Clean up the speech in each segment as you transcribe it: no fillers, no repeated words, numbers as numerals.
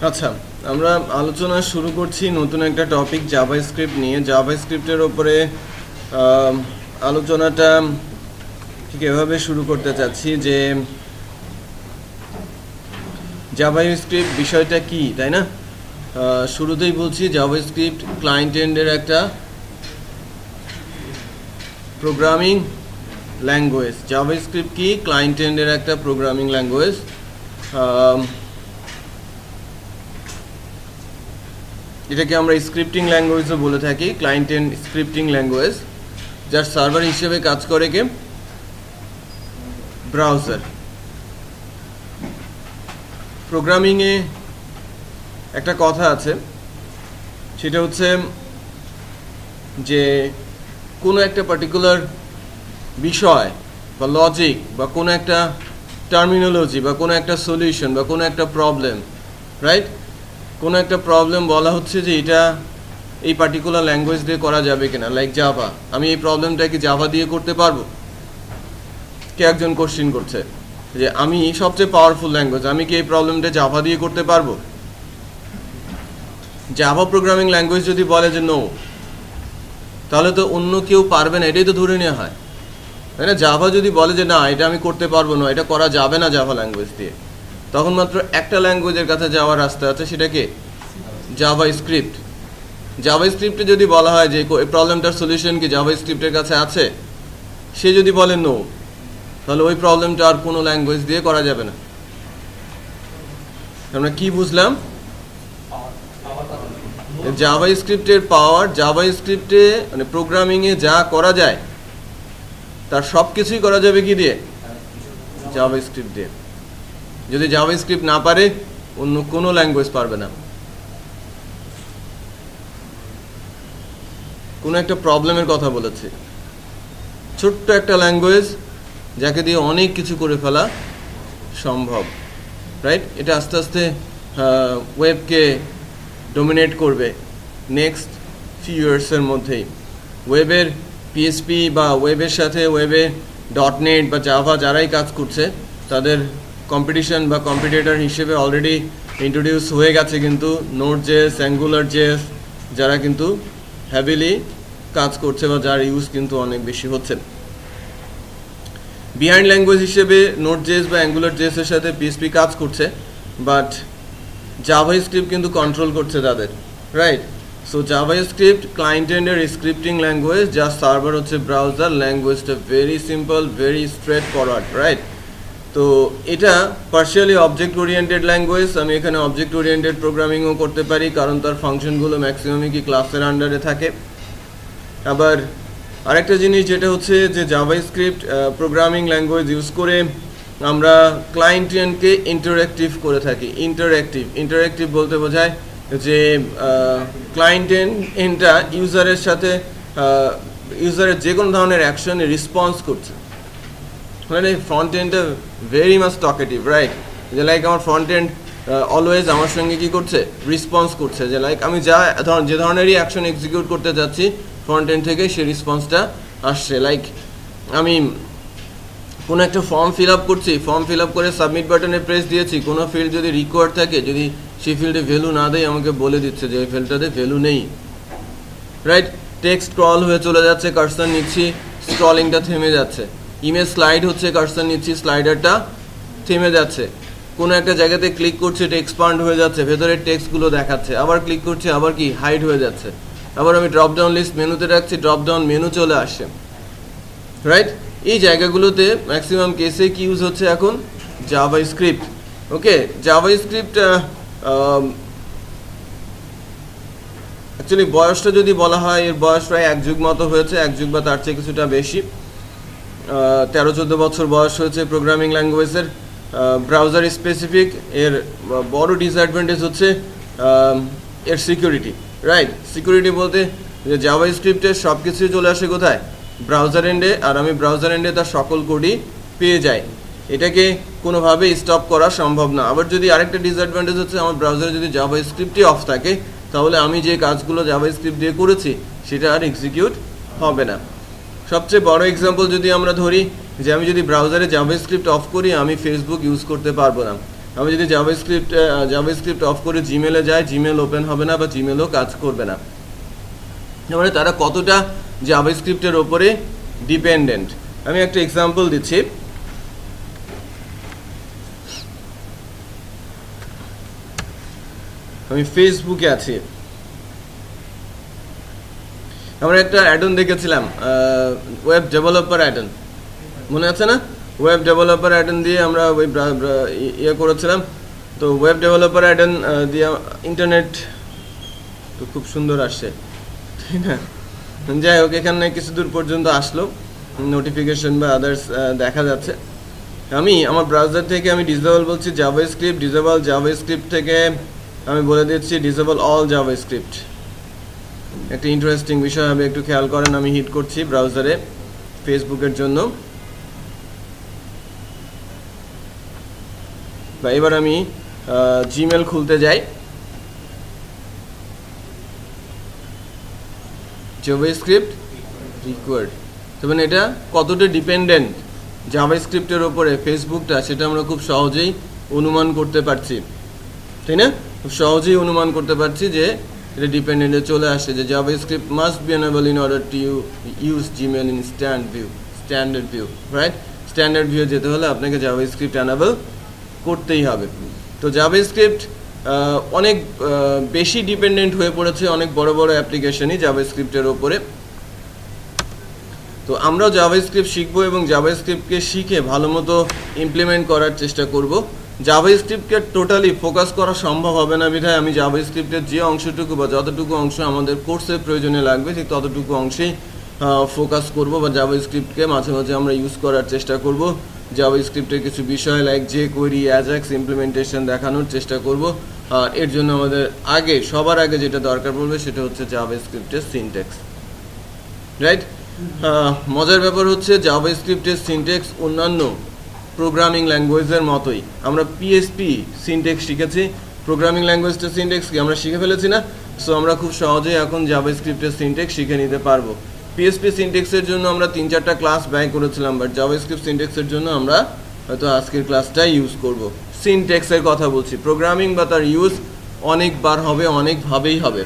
আচ্ছা, আমরা আলোচনা শুরু করছি নতুন একটা টপিক জাভাস্ক্রিপ্ট নিয়ে। জাভাস্ক্রিপ্টের উপরে আলোচনাটা ঠিক এভাবে শুরু করতে চাচ্ছি যে জাভাস্ক্রিপ্ট বিষয়টা কি, তাই না? শুরুতেই বলছি জাভাস্ক্রিপ্ট ক্লায়েন্ট এন্ডের একটা প্রোগ্রামিং ল্যাঙ্গুয়েজ। জাভাস্ক্রিপ্ট কি? ক্লায়েন্ট এন্ডের একটা প্রোগ্রামিং ল্যাঙ্গুয়েজ। এটাকে আমরা স্ক্রিপ্টিং ল্যাঙ্গুয়েজও বলে থাকি, ক্লায়েন্ট এন্ড স্ক্রিপ্টিং ল্যাঙ্গুয়েজ, যার সার্ভার হিসেবে কাজ করে কে? ব্রাউজার। প্রোগ্রামিংয়ে একটা কথা আছে, সেটা হচ্ছে যে কোনো একটা পার্টিকুলার বিষয় বা লজিক বা কোনো একটা টার্মিনোলজি বা কোনো একটা সলিউশন বা কোনো একটা প্রবলেম, রাইট? কোনো একটা প্রবলেম বলা হচ্ছে যে এটা এই পার্টিকুলার ল্যাঙ্গুয়েজ দিয়ে করা যাবে কিনা, লাইক জাভা। আমি এই প্রবলেমটা কি জাভা দিয়ে করতে পারবো? কে একজন কোশ্চেন করছে যে আমি সবচেয়ে পাওয়ারফুল ল্যাঙ্গুয়েজ, আমি কি এই প্রবলেমটা জাভা দিয়ে করতে পারবো? জাভা প্রোগ্রামিং ল্যাঙ্গুয়েজ যদি বলে যে নো, তাহলে তো অন্য কেউ পারবে না, এটাই তো ধরে নেওয়া হয়, তাই না? জাভা যদি বলে যে না, এটা আমি করতে পারবো না, এটা করা যাবে না জাভা ল্যাঙ্গুয়েজ দিয়ে, তখন মাত্র একটা ল্যাঙ্গুয়েজের কাছে যাওয়ার রাস্তা আছে, সেটা কি? জাভাস্ক্রিপ্ট। জাভাস্ক্রিপ্টে যদি বলা হয় যে এই প্রবলেমটার সলিউশন কি জাভাস্ক্রিপ্টের কাছে আছে, সে যদি বলে নো, তাহলে ওই প্রবলেমটা আর কোনো ল্যাঙ্গুয়েজ দিয়ে করা যাবে না। আমরা কি বুঝলাম? জাভাস্ক্রিপ্টের পাওয়ার, জাভাস্ক্রিপ্টে মানে প্রোগ্রামিংয়ে যা করা যায় তার সব কিছুই করা যাবে কি দিয়ে? জাভাস্ক্রিপ্ট দিয়ে। যদি জাভাস্ক্রিপ্ট না পারে, অন্য কোনো ল্যাঙ্গুয়েজ পারবে না। কোনো একটা প্রবলেমের কথা বলেছি, ছোট্ট একটা ল্যাঙ্গুয়েজ যাকে দিয়ে অনেক কিছু করে ফেলা সম্ভব, রাইট? এটা আস্তে আস্তে ওয়েবকে ডমিনেট করবে নেক্সট ফিউ ইয়ার্সের মধ্যেই। ওয়েবের পিএসপি বা ওয়েবের সাথে ওয়েবে .NET বা জাভা যারাই কাজ করছে, তাদের কম্পিটিশন বা কম্পিটিটর হিসেবে অলরেডি ইন্ট্রোডিউস হয়ে গেছে কিন্তু নোড.js, অ্যাঙ্গুলার.js, যারা কিন্তু হ্যাভিলি কাজ করছে বা যার ইউজ কিন্তু অনেক বেশি হচ্ছে। বিহাইন্ড ল্যাঙ্গুয়েজ হিসেবে নোড.js বা অ্যাঙ্গুলার.js এর সাথে পিএসপি কাজ করছে, বাট জাভাস্ক্রিপ্ট কিন্তু কন্ট্রোল করছে তাদের, রাইট? সো জাভাস্ক্রিপ্ট ক্লায়েন্ট এন্ডের স্ক্রিপ্টিং ল্যাঙ্গুয়েজ, যার সার্ভার হচ্ছে ব্রাউজার। ল্যাঙ্গুয়েজটা very simple, very straightforward, right? তো এটা পার্শিয়ালি অবজেক্ট ওরিয়েন্টেড ল্যাঙ্গুয়েজ। আমি এখানে অবজেক্ট ওরিয়েন্টেড প্রোগ্রামিংও করতে পারি, কারণ তার ফাংশনগুলো ম্যাক্সিমামই কি ক্লাসের আন্ডারে থাকে। আবার আরেকটা জিনিস যেটা হচ্ছে যে জাভাস্ক্রিপ্ট প্রোগ্রামিং ল্যাঙ্গুয়েজ ইউজ করে আমরা ক্লায়েন্ট এন্ডকে ইন্টারঅ্যাক্টিভ করে থাকি। ইন্টারঅ্যাক্টিভ বলতে বোঝায় যে ক্লায়েন্ট এন্ডটা ইউজারের সাথে ইউজারের যে কোনো ধরনের অ্যাকশনে রেসপন্স করছে। মানে ফ্রন্ট এন্ডটা ভেরি মাচ টকেটিভ, রাইট? যে লাইক আমার ফ্রন্ট এন্ড অলওয়েজ আমার সঙ্গে কি করছে? রেসপন্স করছে। যে লাইক আমি যে ধরনেরই অ্যাকশন এক্সিকিউট করতে যাচ্ছি, ফ্রন্ট এন্ড থেকে সেই রেসপন্সটা আসছে। লাইক আমি কোনো একটা ফর্ম ফিল আপ করছি, ফর্ম ফিল আপ করে সাবমিট বাটনে প্রেস দিয়েছি, কোনো ফিল্ড যদি রিকোয়ার্ড থাকে, যদি সেই ফিল্ডে ভ্যালু না দেয়, আমাকে বলে দিচ্ছে যে ওই ফিল্ডটাতে ভ্যালু নেই, রাইট? টেক্সট স্ক্রল হয়ে চলে যাচ্ছে, কার্সর নিচ্ছি, স্ক্রলিংটা থেমে যাচ্ছে। ইমেজ স্লাইড হচ্ছে, কার্সর নিচ্ছি, স্লাইডারটা থেমে যাচ্ছে। কোনো একটা জায়গাতে ক্লিক করছে, এটা এক্সপান্ড হয়ে যাচ্ছে, ভেতরের টেক্সটগুলো দেখাচ্ছে। আবার ক্লিক করছে, আবার কি হাইড হয়ে যাচ্ছে। আবার আমি ড্রপ ডাউন লিস্ট মেনুতে রাখছি, ড্রপ ডাউন মেনু চলে আসছে, রাইট? এই জায়গাগুলোতে ম্যাক্সিমাম কেসে কি ইউজ হচ্ছে এখন? জাভাস্ক্রিপ্ট। ওকে, জাভাস্ক্রিপ্ট অ্যাকচুয়ালি বয়সটা যদি বলা হয়, এর বয়স প্রায় 1 যুগ মতো হয়েছে, 1 যুগ বা তার চেয়ে কিছুটা বেশি। 13-14 বছর বয়স হয়েছে প্রোগ্রামিং ল্যাঙ্গুয়েজের। Browser specific. এর বড় ডিসঅ্যাডভান্টেজ হচ্ছে এর সিকিউরিটি, রাইট? সিকিউরিটি বলতে যে জাভাস্ক্রিপ্টের সব কিছুই চলে আসে কোথায়? ব্রাউজার এন্ডে, আর আমি ব্রাউজার এন্ডে তার সকল কোডই পেয়ে যাই। এটাকে কোনোভাবেই স্টপ করা সম্ভব না। আবার যদি আরেকটা ডিসঅ্যাডভান্টেজ হচ্ছে, আমার ব্রাউজারে যদি জাভাস্ক্রিপ্টই অফ থাকে, তাহলে আমি যে কাজগুলো জাভাস্ক্রিপ্ট দিয়ে করেছি সেটা আর এক্সিকিউট হবে না। সবচেয়ে বড় এক্সাম্পল যদি আমরা ধরি, যে আমি যদি ব্রাউজারে জাভাস্ক্রিপ্ট অফ করি, আমি ফেসবুক ইউজ করতে পারবো না। আমি যদি জাভাস্ক্রিপ্ট অফ করে জিমেলে যাই, জিমেল ওপেন হবে না বা জিমেলও কাজ করবে না। মানে তারা কতটা জাভাস্ক্রিপ্টের ওপরে ডিপেন্ডেন্ট। আমি একটা এক্সাম্পল দিচ্ছি। আমি ফেসবুকে আছি, আমরা একটা অ্যাডন দেখেছিলাম, ওয়েব ডেভেলপার অ্যাডন, মনে আছে না? ওয়েব ডেভেলপার অ্যাডন দিয়ে আমরা ওই ইয়ে করেছিলাম। তো ওয়েব ডেভেলপার অ্যাডন দিয়ে ইন্টারনেট তো খুব সুন্দর আসছে, ঠিক না? যাই হোক, এখানে কিছু দূর পর্যন্ত আসলো, নোটিফিকেশন বা আদার্স দেখা যাচ্ছে। আমি আমার ব্রাউজার থেকে আমি ডিসেবল বলছি জাভাস্ক্রিপ্ট, ডিসেবল জাভাস্ক্রিপ্ট থেকে আমি বলে দিচ্ছি ডিসেবল অল জাভাস্ক্রিপ্ট। একটা ইন্টারেস্টিং বিষয় হবে, একটু খেয়াল করেন। আমি হিট করছি ব্রাউজারে ফেসবুকের জন্য, বা এবার আমি জিমেল খুলতে যাই। জাভাস্ক্রিপ্ট রিকোয়ার্ড, তবে এটা কতটা ডিপেন্ডেন্ট জাভাস্ক্রিপ্টের উপরে ফেসবুকটা, সেটা আমরা খুব সহজেই অনুমান করতে পারছি, তাই না? খুব সহজেই অনুমান করতে পারছি যে এটা ডিপেন্ডেন্টে চলে আসে, যে JavaScript must be enable in order to use Gmail in standard view, right? Standard view যেতে হলে আপনাকে জাভাস্ক্রিপ্ট এনেবল করতেই হবে। তো জাভাস্ক্রিপ্ট অনেক বেশি ডিপেন্ডেন্ট হয়ে পড়েছে অনেক বড় বড় অ্যাপ্লিকেশনই জাভাস্ক্রিপ্টের ওপরে। তো আমরাও জাভাস্ক্রিপ্ট শিখবো এবং জাভাস্ক্রিপ্টকে শিখে ভালো মতো ইমপ্লিমেন্ট করার চেষ্টা করব। জাভাস্ক্রিপ্টকে টোটালি ফোকাস করা সম্ভব হবে না, বিধায় আমি জাভাস্ক্রিপ্টের যে অংশটুকু বা যতটুকু অংশ আমাদের কোর্সের প্রয়োজনে লাগবে ঠিক ততটুকু অংশেই ফোকাস করব, বা জাভাস্ক্রিপ্টকে মাঝে মাঝে আমরা ইউজ করার চেষ্টা করব। জাভাস্ক্রিপ্টের কিছু বিষয় লাইক jQuery, অ্যাজাক্স ইমপ্লিমেন্টেশন দেখানোর চেষ্টা করব। আর এর জন্য আমাদের সবার আগে যেটা দরকার পড়বে সেটা হচ্ছে জাভাস্ক্রিপ্টের সিনট্যাক্স, রাইট? মজার ব্যাপার হচ্ছে জাভাস্ক্রিপ্টের সিনট্যাক্স অন্যান্য প্রোগ্রামিং ল্যাঙ্গুয়েজের মতোই। আমরা পিএসপি সিনট্যাক্স শিখেছি, প্রোগ্রামিং ল্যাঙ্গুয়েজটা সিনট্যাক্স কি আমরা শিখে ফেলেছি না? সো আমরা খুব সহজেই এখন জাভাস্ক্রিপ্টের সিনট্যাক্স শিখে নিতে পারবো। পিএসপি সিনট্যাক্সের জন্য আমরা 3-4টা ক্লাস ব্যয় করেছিলাম, বাট জাভাস্ক্রিপ্ট সিনট্যাক্সের জন্য আমরা হয়তো আজকের ক্লাসটাই ইউজ করব। সিনট্যাক্সের কথা বলছি, প্রোগ্রামিং বা তার ইউজ অনেকবার হবে, অনেকভাবেই হবে,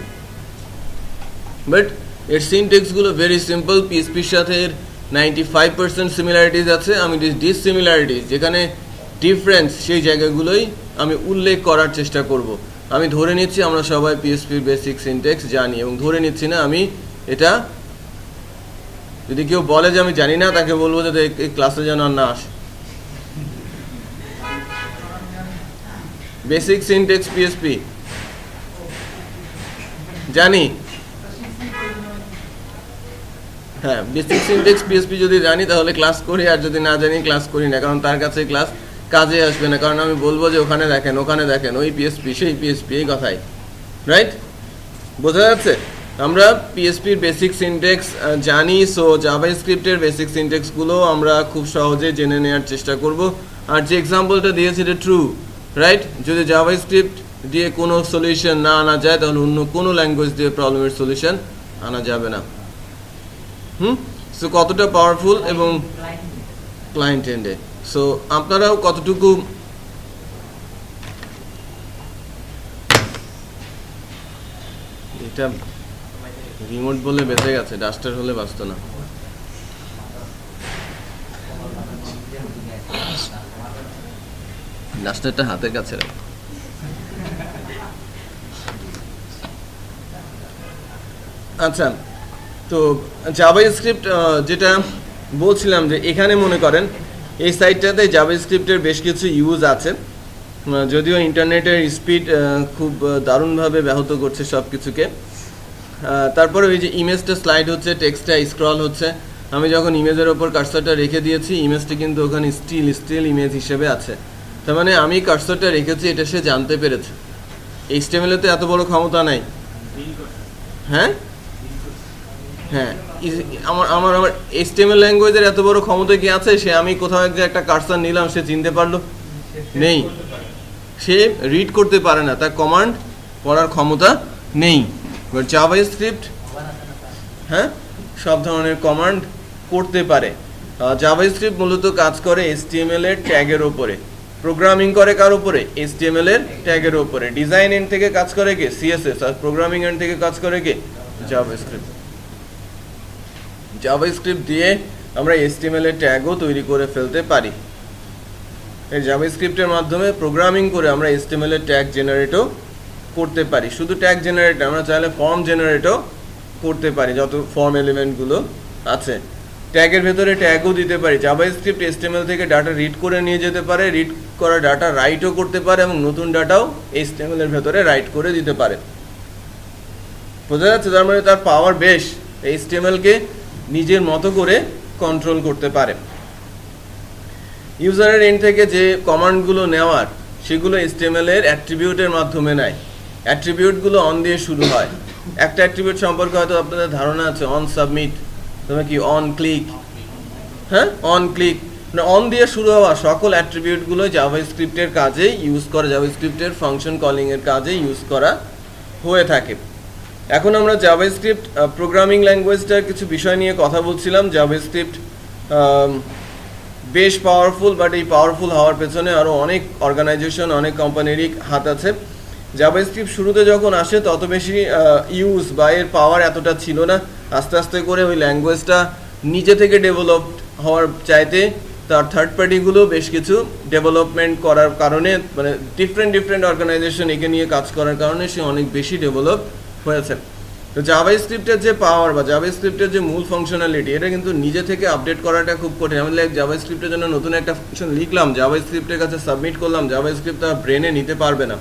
বাট এর সিনট্যাক্সগুলো ভেরি সিম্পল। পিএসপির সাথে এর 95% সিমিলারিটিস আছে। আমি ডিসসিমিলারিটিস, যেখানে ডিফারেন্স, সেই জায়গাগুলোই আমি উল্লেখ করার চেষ্টা করব। আমি ধরে নিচ্ছি আমরা সবাই পিএসপির বেসিক সিনট্যাক্স জানি, এবং ধরে নিচ্ছি না, আমি এটা যদি কেউ বলে যে আমি জানি না, তাকে বলবো যে এই ক্লাসে যেন আর না আসে। বেসিক সিনট্যাক্স পিএসপি জানি, হ্যাঁ, বেসিক সিনট্যাক্স পিএসপি যদি জানি তাহলে ক্লাস করি, আর যদি না জানি ক্লাস করি না, কারণ তার কাছে ক্লাস কাজে আসবে না। কারণ আমি বলবো যে ওখানে দেখেন ওই পিএসপি সেই পিএসপি, এই কথাই, রাইট? বোঝা যাচ্ছে? আমরা পিএসপির বেসিক সিনট্যাক্স জানি, সো জাভাস্ক্রিপ্টের বেসিক সিনট্যাক্সগুলো আমরা খুব সহজে জেনে নেওয়ার চেষ্টা করব। আর যে এক্সাম্পলটা দিয়েছে এটা ট্রু, রাইট? যদি জাভাস্ক্রিপ্ট দিয়ে কোনো সলিউশন না আনা যায়, তাহলে অন্য কোনো ল্যাঙ্গুয়েজ দিয়ে প্রবলেমের সলিউশন আনা যাবে না। সো কতটা পাওয়ারফুল এবং ক্লায়েন্ট এন্ডে, সো আপনারাও কতটুকু এটা রিমোট বলে বেঁচে গেছে, ডাস্টার হলে বাঁচত না। ডাস্টারটা হাতের কাছে রাখ। আচ্ছা, তো জাভাস্ক্রিপ্ট যেটা বলছিলাম, যে এখানে মনে করেন এই সাইটটাতে জাভাস্ক্রিপ্টের বেশ কিছু ইউজ আছে, যদিও ইন্টারনেটের স্পিড খুব দারুণভাবে ব্যাহত করছে সব কিছুকে। তারপরে ওই যে ইমেজটা স্লাইড হচ্ছে, টেক্সটটা স্ক্রল হচ্ছে, আমি যখন ইমেজের ওপর কার্সরটা রেখে দিয়েছি, ইমেজটি কিন্তু ওখানে স্টিল ইমেজ হিসেবে আছে। তার মানে আমি কার্সরটা রেখেছি, এটা সে জানতে পেরেছে। HTML তে এত বড় ক্ষমতা নাই। হ্যাঁ, আমার HTML ল্যাঙ্গুয়েজের এত বড় ক্ষমতা কি আছে? সে আমি কোথাও একটা কার্সর নিলাম, সে চিনতে পারলো? নেই। সে রিড করতে পারে না, তার কমান্ড পড়ার ক্ষমতা নেই। বাট জাভাস্ক্রিপ্ট হ্যাঁ সব ধরনের কমান্ড করতে পারে। জাভাস্ক্রিপ্ট মূলত কাজ করে HTML এর ট্যাগের ওপরে, প্রোগ্রামিং করে কার উপরে? HTML এর ট্যাগের উপরে। ডিজাইন এন্ড থেকে কাজ করে কে? CSS। আর প্রোগ্রামিং এন্ড থেকে কাজ করে কে? জাভাস্ক্রিপ্ট। জাভাস্ক্রিপ্ট দিয়ে আমরা HTML এর ট্যাগও তৈরি করে ফেলতে পারি। এই জাভাস্ক্রিপ্টের মাধ্যমে প্রোগ্রামিং করে আমরা HTML এর ট্যাগ জেনারেটও করতে পারি। শুধু ট্যাগ জেনারেট না, আমরা চাইলে ফর্ম জেনারেটও করতে পারি, যত ফর্ম এলিমেন্টগুলো আছে। ট্যাগের ভেতরে ট্যাগও দিতে পারি। জাভাস্ক্রিপ্ট HTML থেকে ডাটা রিড করে নিয়ে যেতে পারে, রিড করা ডাটা রাইটও করতে পারে এবং নতুন ডাটাও HTML এর ভেতরে রাইট করে দিতে পারে। বোঝা যাচ্ছে? তার মানে তার পাওয়ার বেশ, HTML কে নিজের মতো করে কন্ট্রোল করতে পারে। ইউজারের এন্ড থেকে যে কমান্ডগুলো নেওয়ার, সেগুলো HTML এর অ্যাট্রিবিউটের মাধ্যমে নেয়। অ্যাট্রিবিউটগুলো অন দিয়ে শুরু হয়। একটা অ্যাট্রিবিউট সম্পর্কে হয়তো আপনাদের ধারণা আছে, অন সাবমিট, তবে কি অন ক্লিক, হ্যাঁ অন ক্লিক, মানে অন দিয়ে শুরু হওয়া সকল অ্যাট্রিবিউটগুলো জাভাস্ক্রিপ্টের কাজে ইউজ করা, জাভাস্ক্রিপ্টের ফাংশন কলিং এর কাজে ইউজ করা হয়ে থাকে। এখন আমরা জাভাস্ক্রিপ্ট প্রোগ্রামিং ল্যাঙ্গুয়েজটার কিছু বিষয় নিয়ে কথা বলছিলাম। জাভাস্ক্রিপ্ট বেশ পাওয়ারফুল, বাট এই পাওয়ারফুল হওয়ার পেছনে আরও অনেক অর্গানাইজেশন, অনেক কোম্পানিরই হাত আছে। জাভাস্ক্রিপ্ট শুরুতে যখন আসে তত বেশি ইউজ বা এর পাওয়ার এতটা ছিল না। আস্তে আস্তে করে ওই ল্যাঙ্গুয়েজটা নিজে থেকে ডেভেলপড হওয়ার চাইতে তার থার্ড পার্টিগুলো বেশ কিছু ডেভেলপমেন্ট করার কারণে, মানে ডিফারেন্ট অর্গানাইজেশন একে নিয়ে কাজ করার কারণে সে অনেক বেশি ডেভেলপ হয়েছে। তো জাভাস্ক্রিপ্টের যে পাওয়ার বা জাভাস্ক্রিপ্টের যে মূল ফাংশনালিটি, এটা কিন্তু নিজে থেকে আপডেট করাটা খুব কঠিন। আমি জাভাস্ক্রিপ্টের জন্য নতুন একটা ফাংশন লিখলাম, জাভাস্ক্রিপ্টের কাছে সাবমিট করলাম, জাভাস্ক্রিপ্ট তার ব্রেনে নিতে পারবে না।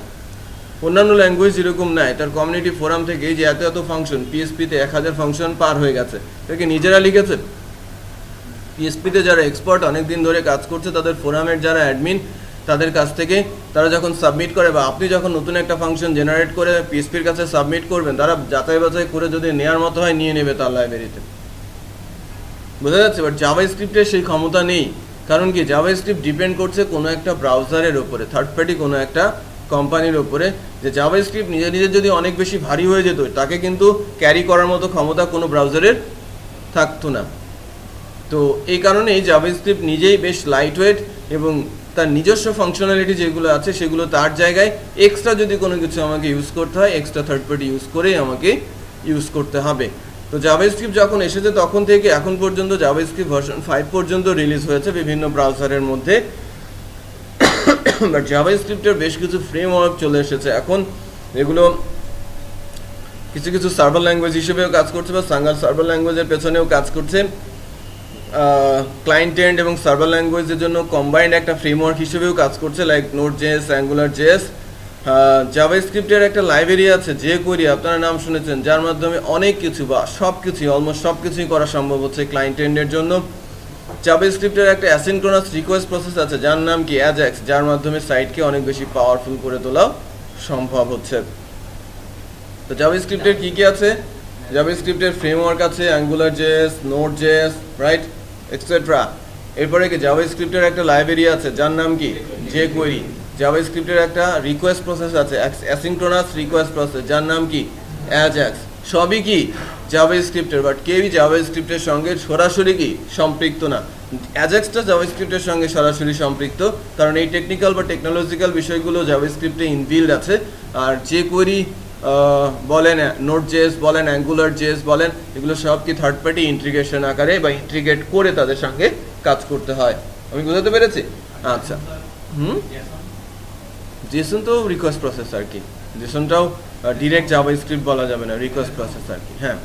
অন্যান্য ল্যাঙ্গুয়েজ এরকম নাই, তার কমিউনিটি ফোরাম থেকে যে এত ফাংশন, PHP-তে 1000 ফাংশন পার হয়ে গেছে, এটাকে নিজেরা লিখেছে। PHP-তে যারা এক্সপার্ট, অনেক দিন ধরে কাজ করছে, তাদের ফোরামের যারা অ্যাডমিন, তাদের কাছ থেকে তারা যখন সাবমিট করে বা আপনি যখন নতুন একটা ফাংশন জেনারেট করে PHP-র কাছে সাবমিট করবেন, তারা যাচাই বাছাই করে যদি নেওয়ার মতো হয় নিয়ে নেবে তার লাইব্রেরিতে। বোঝা যাচ্ছে? বাট জাভাস্ক্রিপ্টের সেই ক্ষমতা নেই। কারণ কি? জাভাস্ক্রিপ্ট ডিপেন্ড করছে কোনো একটা ব্রাউজারের ওপরে, থার্ড পার্টি কোনো একটা কোম্পানির ওপরে। যে জাভাস্ক্রিপ্ট নিজে নিজে যদি অনেক বেশি ভারী হয়ে যেত, তাকে কিন্তু ক্যারি করার মতো ক্ষমতা কোনো ব্রাউজারের থাকতো না। তো এই কারণে এই জাভাস্ক্রিপ্ট নিজেই বেশ লাইট ওয়েট এবং তার নিজস্ব ফাংশনালিটি যেগুলো আছে সেগুলো তার জায়গায় এক্সট্রা যদি কোনো কিছু আমাকে ইউজ করতে হয়, এক্সট্রা থার্ড পার্টি ইউজ করেই আমাকে ইউজ করতে হবে। তো জাভাস্ক্রিপ্ট যখন এসেছে তখন থেকে এখন পর্যন্ত জাভাস্ক্রিপ্ট ভার্সন 5 পর্যন্ত রিলিজ হয়েছে বিভিন্ন ব্রাউজারের মধ্যে। বাট জাভাস্ক্রিপ্টের বেশ কিছু ফ্রেমওয়ার্ক চলে এসেছে এখন, এগুলো কিছু কিছু সার্ভার ল্যাঙ্গুয়েজ হিসেবেও কাজ করছে বা সিঙ্গল সার্ভার ল্যাঙ্গুয়েজের পেছনেও কাজ করছে। ক্লায়েন্ট এন্ড এবং সার্ভার ল্যাঙ্গুয়েজের জন্য কম্বাইন্ড একটা ফ্রেমওয়ার্ক হিসেবেও কাজ করছে, লাইক Node.js, AngularJS। জাভাস্ক্রিপ্টের একটা লাইব্রেরি আছে jQuery, আপনারা নাম শুনেছেন, যার মাধ্যমে অনেক কিছু বা সব কিছুই, অলমোস্ট সব কিছুই করা সম্ভব হচ্ছে ক্লায়েন্ট এন্ডের জন্য। জাভাস্ক্রিপ্টের একটা অ্যাসিনক্রোনাস রিকোয়েস্ট প্রসেস আছে যার নাম কি AJAX, যার মাধ্যমে সাইটকে অনেক বেশি পাওয়ারফুল করে তোলা সম্ভব হচ্ছে। তো জাভাস্ক্রিপ্টের কি কি আছে? জাভাস্ক্রিপ্টের ফ্রেমওয়ার্ক আছে AngularJS, Node.js, রাইট, এক্সেট্রা। এরপরে কি জাভাস্ক্রিপ্টের একটা লাইব্রেরি আছে যার নাম কি jQuery। জাভাস্ক্রিপ্টের একটা রিকোয়েস্ট প্রসেস আছে, অ্যাসিনক্রোনাস রিকোয়েস্ট প্রসেস, যার নাম কি AJAX। সবই কি জাভাস্ক্রিপ্টের, বাট কেউই জাভাস্ক্রিপ্টের সঙ্গে সরাসরি কি সম্পৃক্ত না। AJAXটা জাভাস্ক্রিপ্টের সঙ্গে সরাসরি সম্পৃক্ত, কারণ এই টেকনিক্যাল বা টেকনোলজিক্যাল বিষয়গুলো জাভাস্ক্রিপ্টে ইনবিল্ড আছে। আর jQuery বলেন, Node.js বলেন, AngularJS বলেন, এগুলো সব কি থার্ড পার্টি ইন্টিগ্রেশন আকারে বা ইন্টিগ্রেট করে তাদের সঙ্গে কাজ করতে হয়। আমি বুঝাতে পেরেছি? আচ্ছা, JSON তো রিকোয়েস্ট প্রসেস আর কি, JSONটাও ডিরেক্ট জাভাস্ক্রিপ্ট বলা যাবে না, রিকোয়েস্ট প্রসেস আর কি। হ্যাঁ,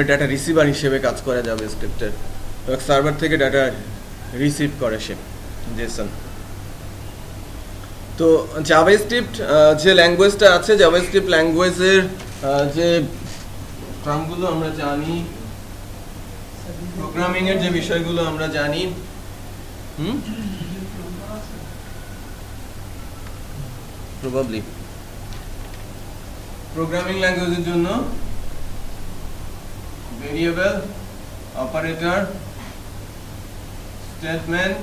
ডাটা রিসিভার হিসেবে কাজ করে জাভাস্ক্রিপ্টের, সার্ভার থেকে ডাটা রিসিভ করে সে JSON। তো জাভাস্ক্রিপ্ট যে ল্যাঙ্গুয়েজটা আছে, জাভাস্ক্রিপ্ট ল্যাঙ্গুয়েজের যে টার্মগুলো আমরা জানি, প্রোগ্রামিং এর যে বিষয়গুলো আমরা জানি, প্রবাবলি প্রোগ্রামিং ল্যাঙ্গুয়েজের জন্য variable, operator, statement,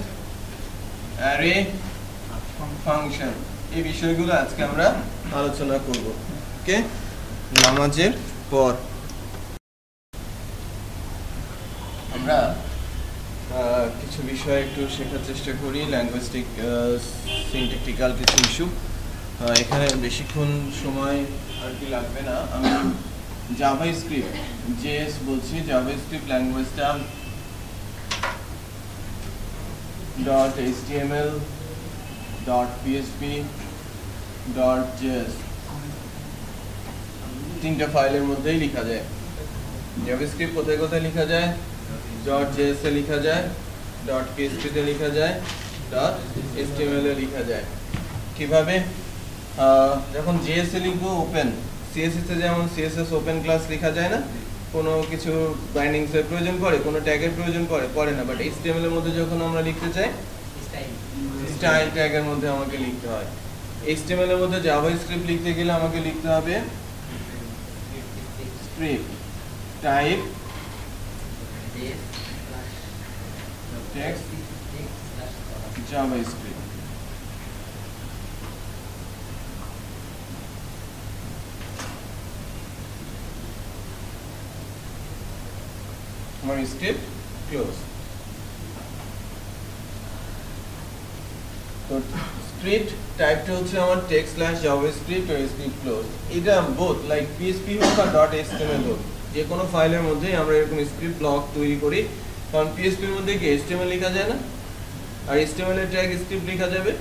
array, function, এই বিষয়গুলো আজকে আমরা আলোচনা করব। ওকে, নামাজের পর আমরা কিছু বিষয় একটু শেখার চেষ্টা করি, ল্যাঙ্গুয়েস্টিক সিনট্যাকটিক্যাল কিছু ইস্যু। এখানে বেশিক্ষণ সময় আর কি লাগবে না। আমি জাভাস্ক্রিপ্ট জেএস বলছি, জাভাস্ক্রিপ্ট ল্যাঙ্গুয়েজটা .html .php .js তিনটা ফাইলের মধ্যেই লেখা যায়। জাভাস্ক্রিপ্ট কোথায় কোথায় লেখা যায়? .js এ লেখা যায়, .php তে লেখা যায়, .html এ লেখা যায়। কিভাবে? যখন js এ লিখবো ওপেন, css এ যেমন css ওপেন ক্লাস লেখা যায় না, কোনো কিছু বাইন্ডিংস এর প্রয়োজন পড়ে, কোনো ট্যাগের প্রয়োজন পড়ে না, বাট html এর মধ্যে যখন আমরা লিখতে চাই স্টাইল ট্যাগের মধ্যে আমাকে লিখতে হয়। html এর মধ্যে জাভাস্ক্রিপ্ট লিখতে গেলে আমাকে লিখতে হবে স্ক্রিপ্ট টাইপ টেক্সট জাভাস্ক্রিপ্ট। আমার স্ক্রিপ্ট ক্লোজ। তো স্ক্রিপ্ট টাইপটা হচ্ছে আমার টেক্সট স্ল্যাশ জাভাস্ক্রিপ্ট আর স্ক্রিপ্ট ক্লোজ। এটা বোথ লাইক PHP হোক আর .html হোক, যে কোনো ফাইলের মধ্যেই আমরা এরকম স্ক্রিপ্ট ব্লক তৈরি করি। কারণ PHP এর মধ্যে কি HTML লেখা যায় না, আর HTML এর ট্যাগ স্ক্রিপ্ট লেখা যাবে,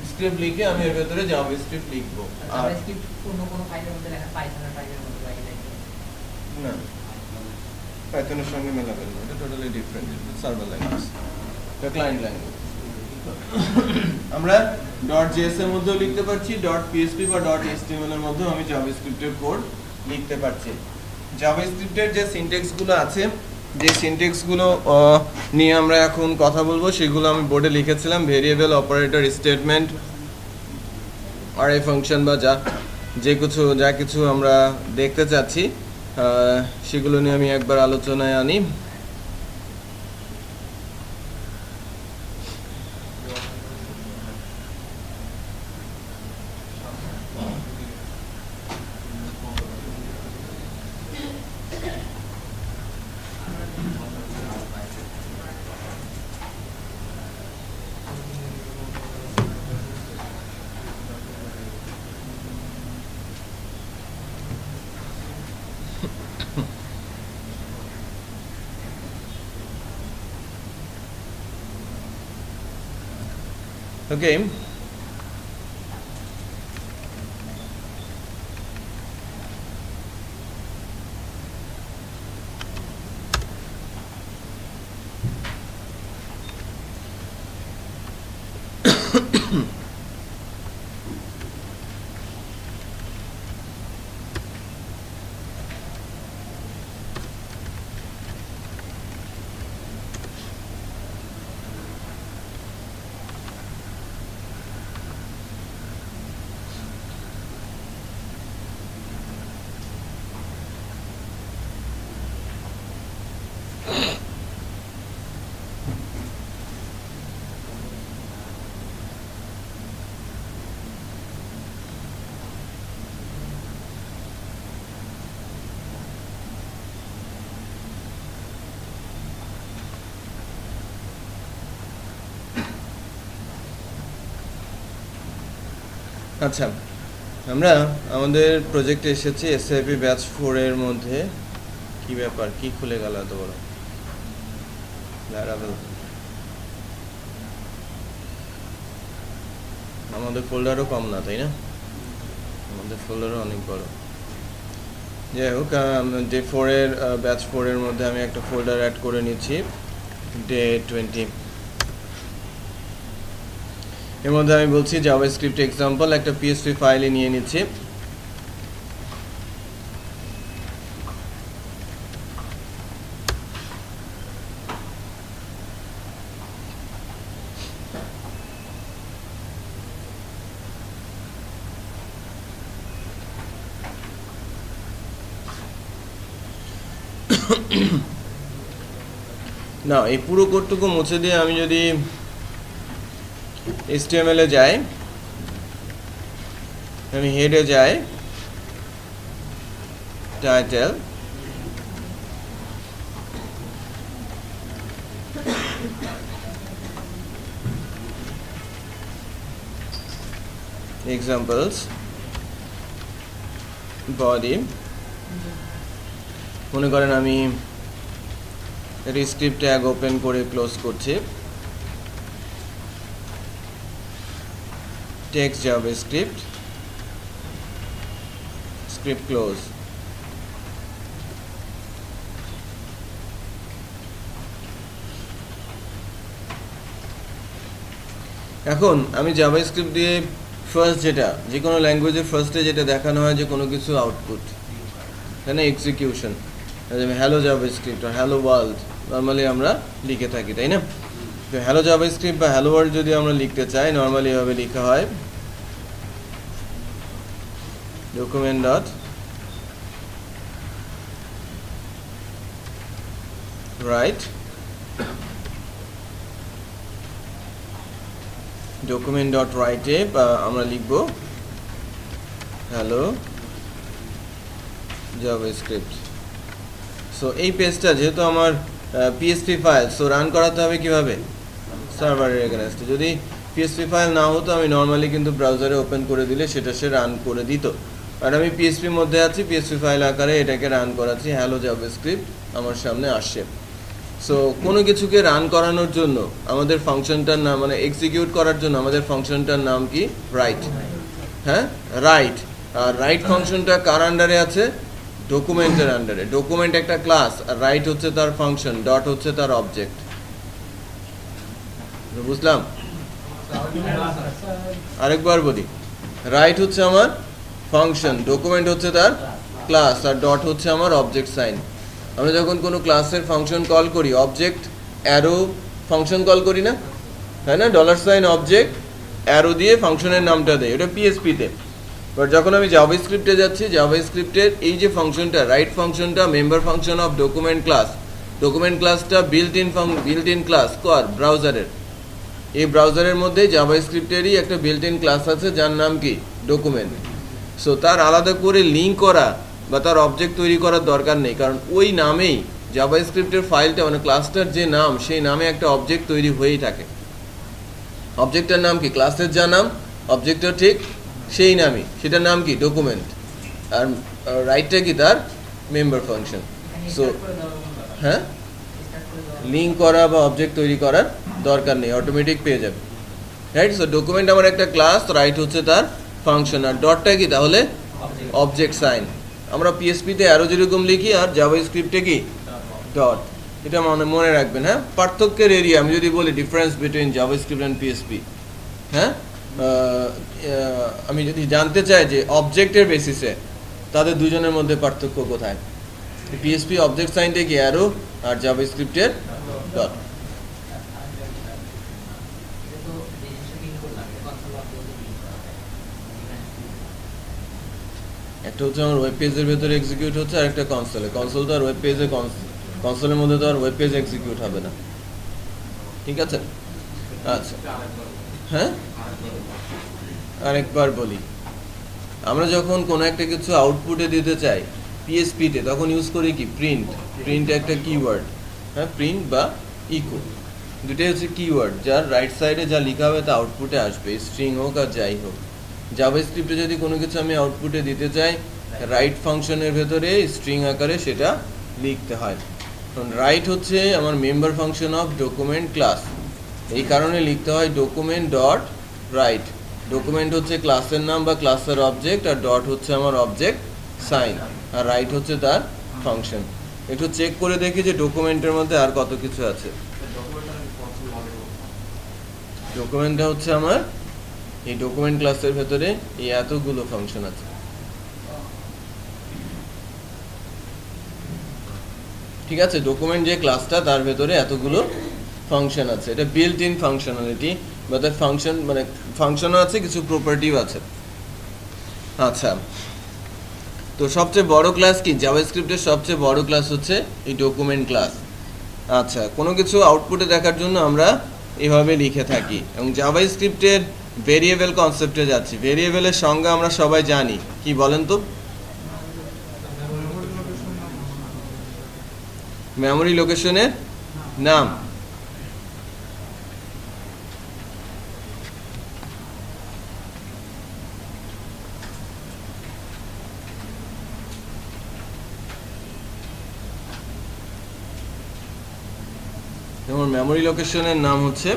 স্ক্রিপ্ট লিখে আমি এর ভেতরে জাভাস্ক্রিপ্ট লিখবো। আর জাভাস্ক্রিপ্ট কোনো ফাইলের মধ্যে লেখা, পাইথনের ফাইলের মধ্যে লাগে না, পাইথনের সঙ্গে মেলাবে না, এটা টোটালি ডিফারেন্ট সার্ভার ল্যাঙ্গুয়েজ, এটা ক্লায়েন্ট ল্যাঙ্গুয়েজ। আমরা .js এর মধ্যেও লিখতে পারছি, .php বা .html এর মধ্যেও আমি জাভাস্ক্রিপ্টের কোড লিখতে পারছি। জাভাস্ক্রিপ্টের যে সিনট্যাক্সগুলো আছে, যে সিনট্যাক্সগুলো নিয়ে আমরা এখন কথা বলবো, সেগুলো আমি বোর্ডে লিখেছিলাম। Variable, operator, statement, RA function বা যা কিছু আমরা দেখতে চাচ্ছি সেগুলো নিয়ে আমি একবার আলোচনায় আনি। Okay. আচ্ছা, আমরা আমাদের প্রজেক্টে এসেছি SAP ব্যাচ 4 এর মধ্যে। কি ব্যাপার, কি খুলে গেল এত বড় ল্যারাভেল? আমাদের ফোল্ডারও কম না, তাই না? আমাদের ফোল্ডারও অনেক বড়। যাই হোক, ডে 4 এর ব্যাচ 4 এর মধ্যে আমি একটা ফোল্ডার অ্যাড করে নিচ্ছি, ডে 20। এর মধ্যে আমি বলছি জাভাস্ক্রিপ্ট এক্সাম্পল, একটা PHP ফাইলে নিয়ে নিচ্ছি। না, এই পুরো কোডটুকু মুছে দিয়ে আমি যদি HTML এ যাই, আমি হেডে যাই, টাইটেল, এক্সাম্পলস বডি মনে করেন আমি রিস্ক্রিপ্ট ট্যাগ ওপেন করে ক্লোজ করছি টেক্সট জাভাস্ক্রিপ্ট স্ক্রিপ্ট ক্লোজ এখন আমি জাভাস্ক্রিপ্ট দিয়ে ফার্স্ট যেটা যে কোনো ল্যাঙ্গুয়েজের ফার্স্টে যেটা দেখানো হয় যে কোনো কিছু আউটপুট তাই না এক্সিকিউশন হ্যালো জাভাস্ক্রিপ্ট আর হ্যালো ওয়ার্ল্ড নর্মালি আমরা লিখে থাকি তাই না তো হ্যালো জাভাস্ক্রিপ্ট বা হ্যালো ওয়ার্ল্ড যদি আমরা লিখতে চাই নর্মালি এভাবে লেখা হয় document dot write document dot রাইটে আমরা লিখব হ্যালো জাভাস্ক্রিপ্ট সো এই পেজটা যেহেতু আমার পিএসপি ফাইল সো রান করাতে হবে কিভাবে সার্ভারের এগেনস্টে যদি পিএসপি ফাইল না হতো আমি নর্মালি কিন্তু ব্রাউজারে ওপেন করে দিলে সেটা সে রান করে দিত আর আমি পিএসপির মধ্যে আছি পিএসপি ফাইল আকারে এটাকে রান করাচ্ছি হ্যালো জাভাস্ক্রিপ্ট আমার সামনে আসছে সো কোনো কিছুকে রান করানোর জন্য আমাদের ফাংশনটার নাম মানে এক্সিকিউট করার জন্য আমাদের ফাংশনটার নাম কি রাইট হ্যাঁ রাইট আর রাইট ফাংশনটা কার আন্ডারে আছে ডকুমেন্টের আন্ডারে ডকুমেন্ট একটা ক্লাস আর রাইট হচ্ছে তার ফাংশন ডট হচ্ছে তার অবজেক্ট বুঝলাম আরেকবার বলি রাইট হচ্ছে আমার ফাংশন ডকুমেন্ট হচ্ছে তার ক্লাস আর ডট হচ্ছে আমার অবজেক্ট সাইন আমরা যখন কোনো ক্লাসের ফাংশন কল করি অবজেক্ট অ্যারো ফাংশন কল করি না তাই না $সাইন অবজেক্ট অ্যারো দিয়ে ফাংশনের নামটা দেয় এটা পিএসপিতে বাট যখন আমি জাভাস্ক্রিপ্টে যাচ্ছি জাভাস্ক্রিপ্টের এই যে ফাংশনটা রাইট ফাংশনটা মেম্বার ফাংশন অফ ডকুমেন্ট ক্লাসটা বিল্ট ইন ক্লাস কর ব্রাউজারের এই ব্রাউজারের মধ্যে জাভাস্ক্রিপ্টেরই একটা বিল্ট ইন ক্লাস আছে যার নাম কি ডকুমেন্ট সো তার আলাদা করে লিঙ্ক করা বা তার অবজেক্ট তৈরি করার দরকার নেই কারণ ওই নামেই জাভাস্ক্রিপ্টের ফাইলটা মানে ক্লাসটার যে নাম সেই নামে একটা অবজেক্ট তৈরি হয়েই থাকে অবজেক্টের নাম কি ক্লাসের যা নাম অবজেক্টটা ঠিক সেই নামই সেটার নাম কি ডকুমেন্ট আর রাইটটা কি তার মেম্বার ফাংশন সো হ্যাঁ লিঙ্ক করা বা অবজেক্ট তৈরি করার দরকার নেই অটোমেটিক পেয়ে যাবে রাইট সো ডকুমেন্ট আমার একটা ক্লাস রাইট হচ্ছে তার ফাংশন আর ডটটা কি তাহলে অবজেক্ট সাইন আমরা পিএসপিতে অ্যারো যেরকম লিখি আর জাভাস্ক্রিপ্টে কি ডট এটা মনে রাখবেন হ্যাঁ পার্থক্যের এরিয়া আমি যদি বলি difference between JavaScript and PSP হ্যাঁ আমি যদি জানতে চাই যে অবজেক্টের বেসিসে তাদের দুজনের মধ্যে পার্থক্য কোথায় পিএসপি অবজেক্ট সাইনটা কি অ্যারো আর জাভাস্ক্রিপ্টের ডট একটা হচ্ছে আমার ওয়েব পেজের ভেতরে এক্সিকিউট হচ্ছে আর একটা কনসোল তো আর ওয়েব পেজে কনসোলের মধ্যে তো আর ওয়েব পেজ এক্সিকিউট হবে না ঠিক আছে আচ্ছা হ্যাঁ আরেকবার বলি আমরা যখন কোনো একটা কিছু আউটপুটে দিতে চাই পিএসপিতে তখন ইউজ করি কি প্রিন্ট একটা কিওয়ার্ড হ্যাঁ প্রিন্ট বা ইকো দুটাই হচ্ছে কিওয়ার্ড যার রাইট সাইডে যা লেখা হবে তা আউটপুটে আসবে স্ট্রিং হোক আর যাই হোক জাভাস্ক্রিপ্টে যদি কোনো কিছু আমি আউটপুটে দিতে চাই রাইট ফাংশনের ভেতরে স্ট্রিং আকারে সেটা লিখতে হয় কারণ রাইট হচ্ছে আমার member function of document class এই কারণে লিখতে হয় ডকুমেন্ট ডট রাইট ডকুমেন্ট হচ্ছে ক্লাসের নাম বা ক্লাসের অবজেক্ট আর ডট হচ্ছে আমার অবজেক্ট সাইন আর রাইট হচ্ছে তার ফাংশন একটু চেক করে দেখি যে ডকুমেন্টের মধ্যে আর কত কিছু আছে ডকুমেন্টটা হচ্ছে আমার এই ডকুমেন্ট ক্লাসের ভেতরে এই এতগুলো ফাংশন আছে ঠিক আছে ডকুমেন্ট যে ক্লাসটা তার ভেতরে এতগুলো ফাংশন আছে এটা বিল্ট ইন ফাংশনালিটি বা তার ফাংশন মানে ফাংশনও আছে কিছু প্রপার্টিও আছে আচ্ছা তো সবচেয়ে বড় ক্লাস কি জাভাস্ক্রিপ্টের সবচেয়ে বড় ক্লাস হচ্ছে এই ডকুমেন্ট ক্লাস আচ্ছা কোনো কিছু আউটপুটে দেখার জন্য আমরা এভাবে লিখে থাকি এবং জাভাস্ক্রিপ্টের ভেরিয়েবল কনসেপ্টে যাচ্ছি ভেরিয়েবলের সংজ্ঞা আমরা সবাই জানি কি বলেন তো মেমোরি লোকেশনের নাম আমার মেমোরি লোকেশনের নাম হচ্ছে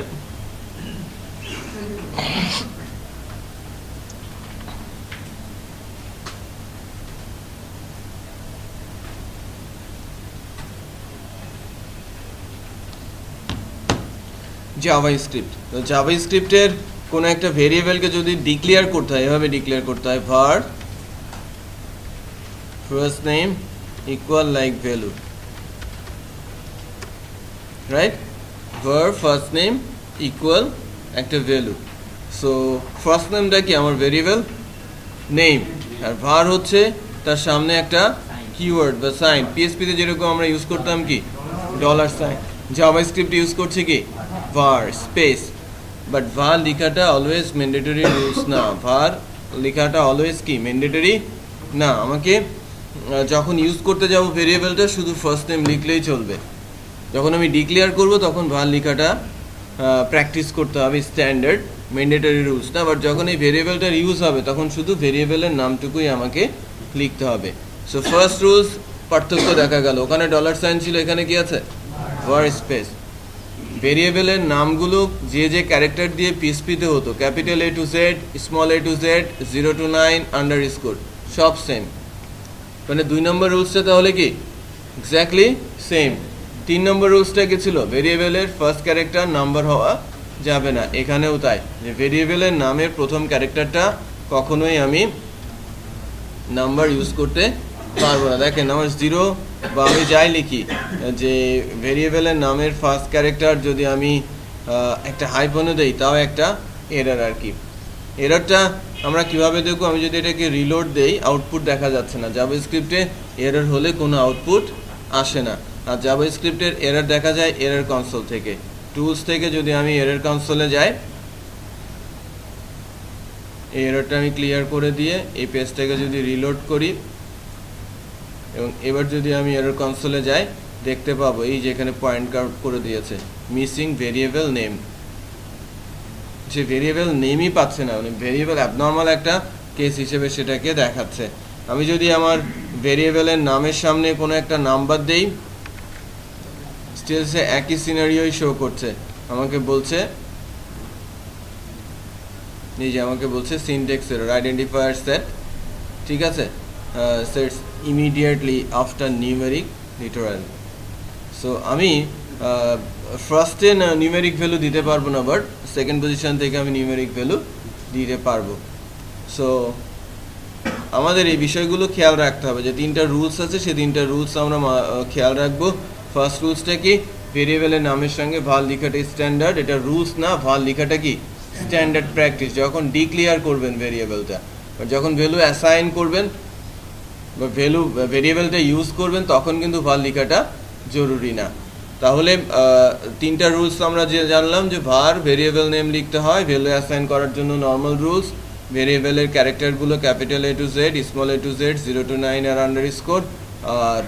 জাভাস্ক্রিপ্ট। তো জাভাস্ক্রিপ্টের কোনো একটা ভেরিয়েবলকে যদি ডিক্লেয়ার করতে হয়, এভাবে ডিক্লেয়ার করতে হয় var first name equal like value, right? var first name equal একটা ভ্যালু। সো ফার্স্ট নেমটা কি আমার ভেরিয়েবল নেম, আর var হচ্ছে তার সামনে একটা কিওয়ার্ড বা সাইন। পিএসপিতে যেরকম আমরা ইউজ করতাম কি ডলার সাইন, জাভাস্ক্রিপ্ট ইউজ করছে কি var স্পেস। বাট var লেখাটা অলওয়েজ ম্যান্ডেটরি রুলস না, var লেখাটা অলওয়েজ কি ম্যান্ডেটরি না। আমাকে যখন ইউজ করতে যাব ভেরিয়েবলটা শুধু ফার্স্ট নেম লিখলেই চলবে। যখন আমি ডিক্লেয়ার করব তখন var লেখাটা প্র্যাকটিস করতে হবে, স্ট্যান্ডার্ড ম্যান্ডেটরি রুলস না। বাট যখন এই ভেরিয়েবলটার ইউজ হবে তখন শুধু ভেরিয়েবলের নামটুকুই আমাকে লিখতে হবে। সো ফার্স্ট রুলস পার্থক্য দেখা গেল, ওখানে ডলার সাইন ছিল, এখানে কি আছে var স্পেস। ভেরিয়েবলের নামগুলো যে যে ক্যারেক্টার দিয়ে পিএসপিতে হতো, capital A to Z, small a to Z, 0 to 9 underscore, সব সেম। মানে 2 নম্বর রুলসটা তাহলে কি এক্স্যাক্টলি সেম। 3 নম্বর রুলসটা কি ছিল, ভেরিয়েবলের ফার্স্ট ক্যারেক্টার নাম্বার হওয়া যাবে না। এখানেও তাই, যে ভেরিয়েবলের নামের প্রথম ক্যারেক্টারটা কখনোই আমি নাম্বার ইউজ করতে পারবো না। দেখেন আমার 0 বা আমি যাই লিখি, যে ভেরিয়েবলের নামের ফার্স্ট ক্যারেক্টার যদি আমি একটা হাইফনে দেই তাও একটা এরর আর কি। এররটা আমরা কিভাবে দেখব, আমি যদি এটাকে রিলোড দেই আউটপুট দেখা যাচ্ছে না। জাভাস্ক্রিপ্টে এরর হলে কোনো আউটপুট আসে না, আর জাভাস্ক্রিপ্টের এরর দেখা যায় এরর কনসোল থেকে। টুলস থেকে যদি আমি এরর কনসোলে যাই, এই এররটা আমি ক্লিয়ার করে দিয়ে এই পেজটাকে যদি রিলোড করি এবং এবার যদি আমি এরর কনসোলে যাই, দেখতে পাবো এই যে এখানে পয়েন্ট আউট করে দিয়েছে মিসিং ভেরিয়েবল নেম। যে ভেরিয়েবল নেমই পাচ্ছে না, মানে ভেরিয়েবল অ্যাবনর্মাল একটা কেস হিসেবে সেটাকে দেখাচ্ছে। আমি যদি আমার ভেরিয়েবলের নামের সামনে কোনো একটা নাম্বার দেই, স্টিল সে একই সিনারিওই শো করছে। আমাকে বলছে এই যে আমাকে বলছে সিনট্যাক্স এরর, আইডেন্টিফায়ার সেট, ঠিক আছে, sets immediately after numeric literal. So আমি ফার্স্টে নিউমেরিক ভ্যালু দিতে পারবো না, বাট সেকেন্ড পজিশন থেকে আমি নিউমেরিক ভ্যালু দিতে পারবো। সো আমাদের এই বিষয়গুলো খেয়াল রাখতে হবে, যে 3টা রুলস আছে, সেই 3টা রুলস আমরা খেয়াল রাখবো। ফার্স্ট রুলসটা কি, ভেরিয়েবলের নামের সঙ্গে var লেখাটা স্ট্যান্ডার্ড, এটা রুলস না, var লেখাটা কি স্ট্যান্ডার্ড প্র্যাকটিস। যখন ডিক্লেয়ার করবেন ভেরিয়েবলটা, যখন ভ্যালু অ্যাসাইন করবেন বা ভেরিয়েবলটা ইউজ করবেন, তখন কিন্তু var লেখাটা জরুরি না। তাহলে 3টা রুলস আমরা যে জানলাম, যে var ভেরিয়েবল নেম লিখতে হয়, ভ্যালু অ্যাসাইন করার জন্য নর্মাল রুলস, ভেরিয়েবলের ক্যারেক্টারগুলো capital A to Z, small a to Z, 0 to 9 আর আন্ডারস্কোর। আর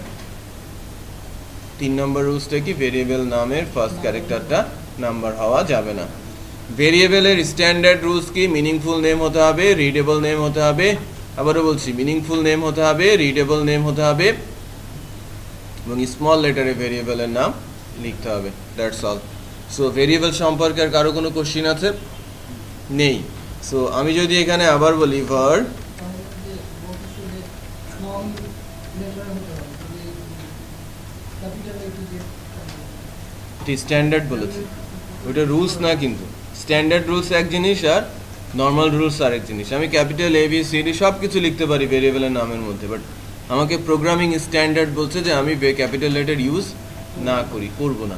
3 নম্বর রুলসটা কি, ভেরিয়েবল নামের ফার্স্ট ক্যারেক্টারটা নাম্বার হওয়া যাবে না। ভেরিয়েবলের স্ট্যান্ডার্ড রুলস কি, মিনিংফুল নেম হতে হবে, রিডেবল নেম হতে হবে। আবারও বলছি, মিনিংফুল নেম হতে হবে, রিডেবল নেম হতে হবে, এবং স্মল লেটারে ভেরিয়েবলের নাম লিখতে হবে। That's all. সো ভেরিয়েবল সম্পর্কে আর কারো কোনো কোশ্চিন আছে? নেই। সো আমি যদি এখানে আবার বলি var স্ট্যান্ডার্ড বলেছে, ওইটা রুলস না, কিন্তু স্ট্যান্ডার্ড রুলস এক জিনিস আর নর্মাল রুলস আরেক জিনিস। আমি capital A B C D সব কিছু লিখতে পারি ভেরিয়েবলের নামের মধ্যে, বাট আমাকে প্রোগ্রামিং স্ট্যান্ডার্ড বলছে যে আমি ক্যাপিটাল লেটার ইউজ না করি, করবো না।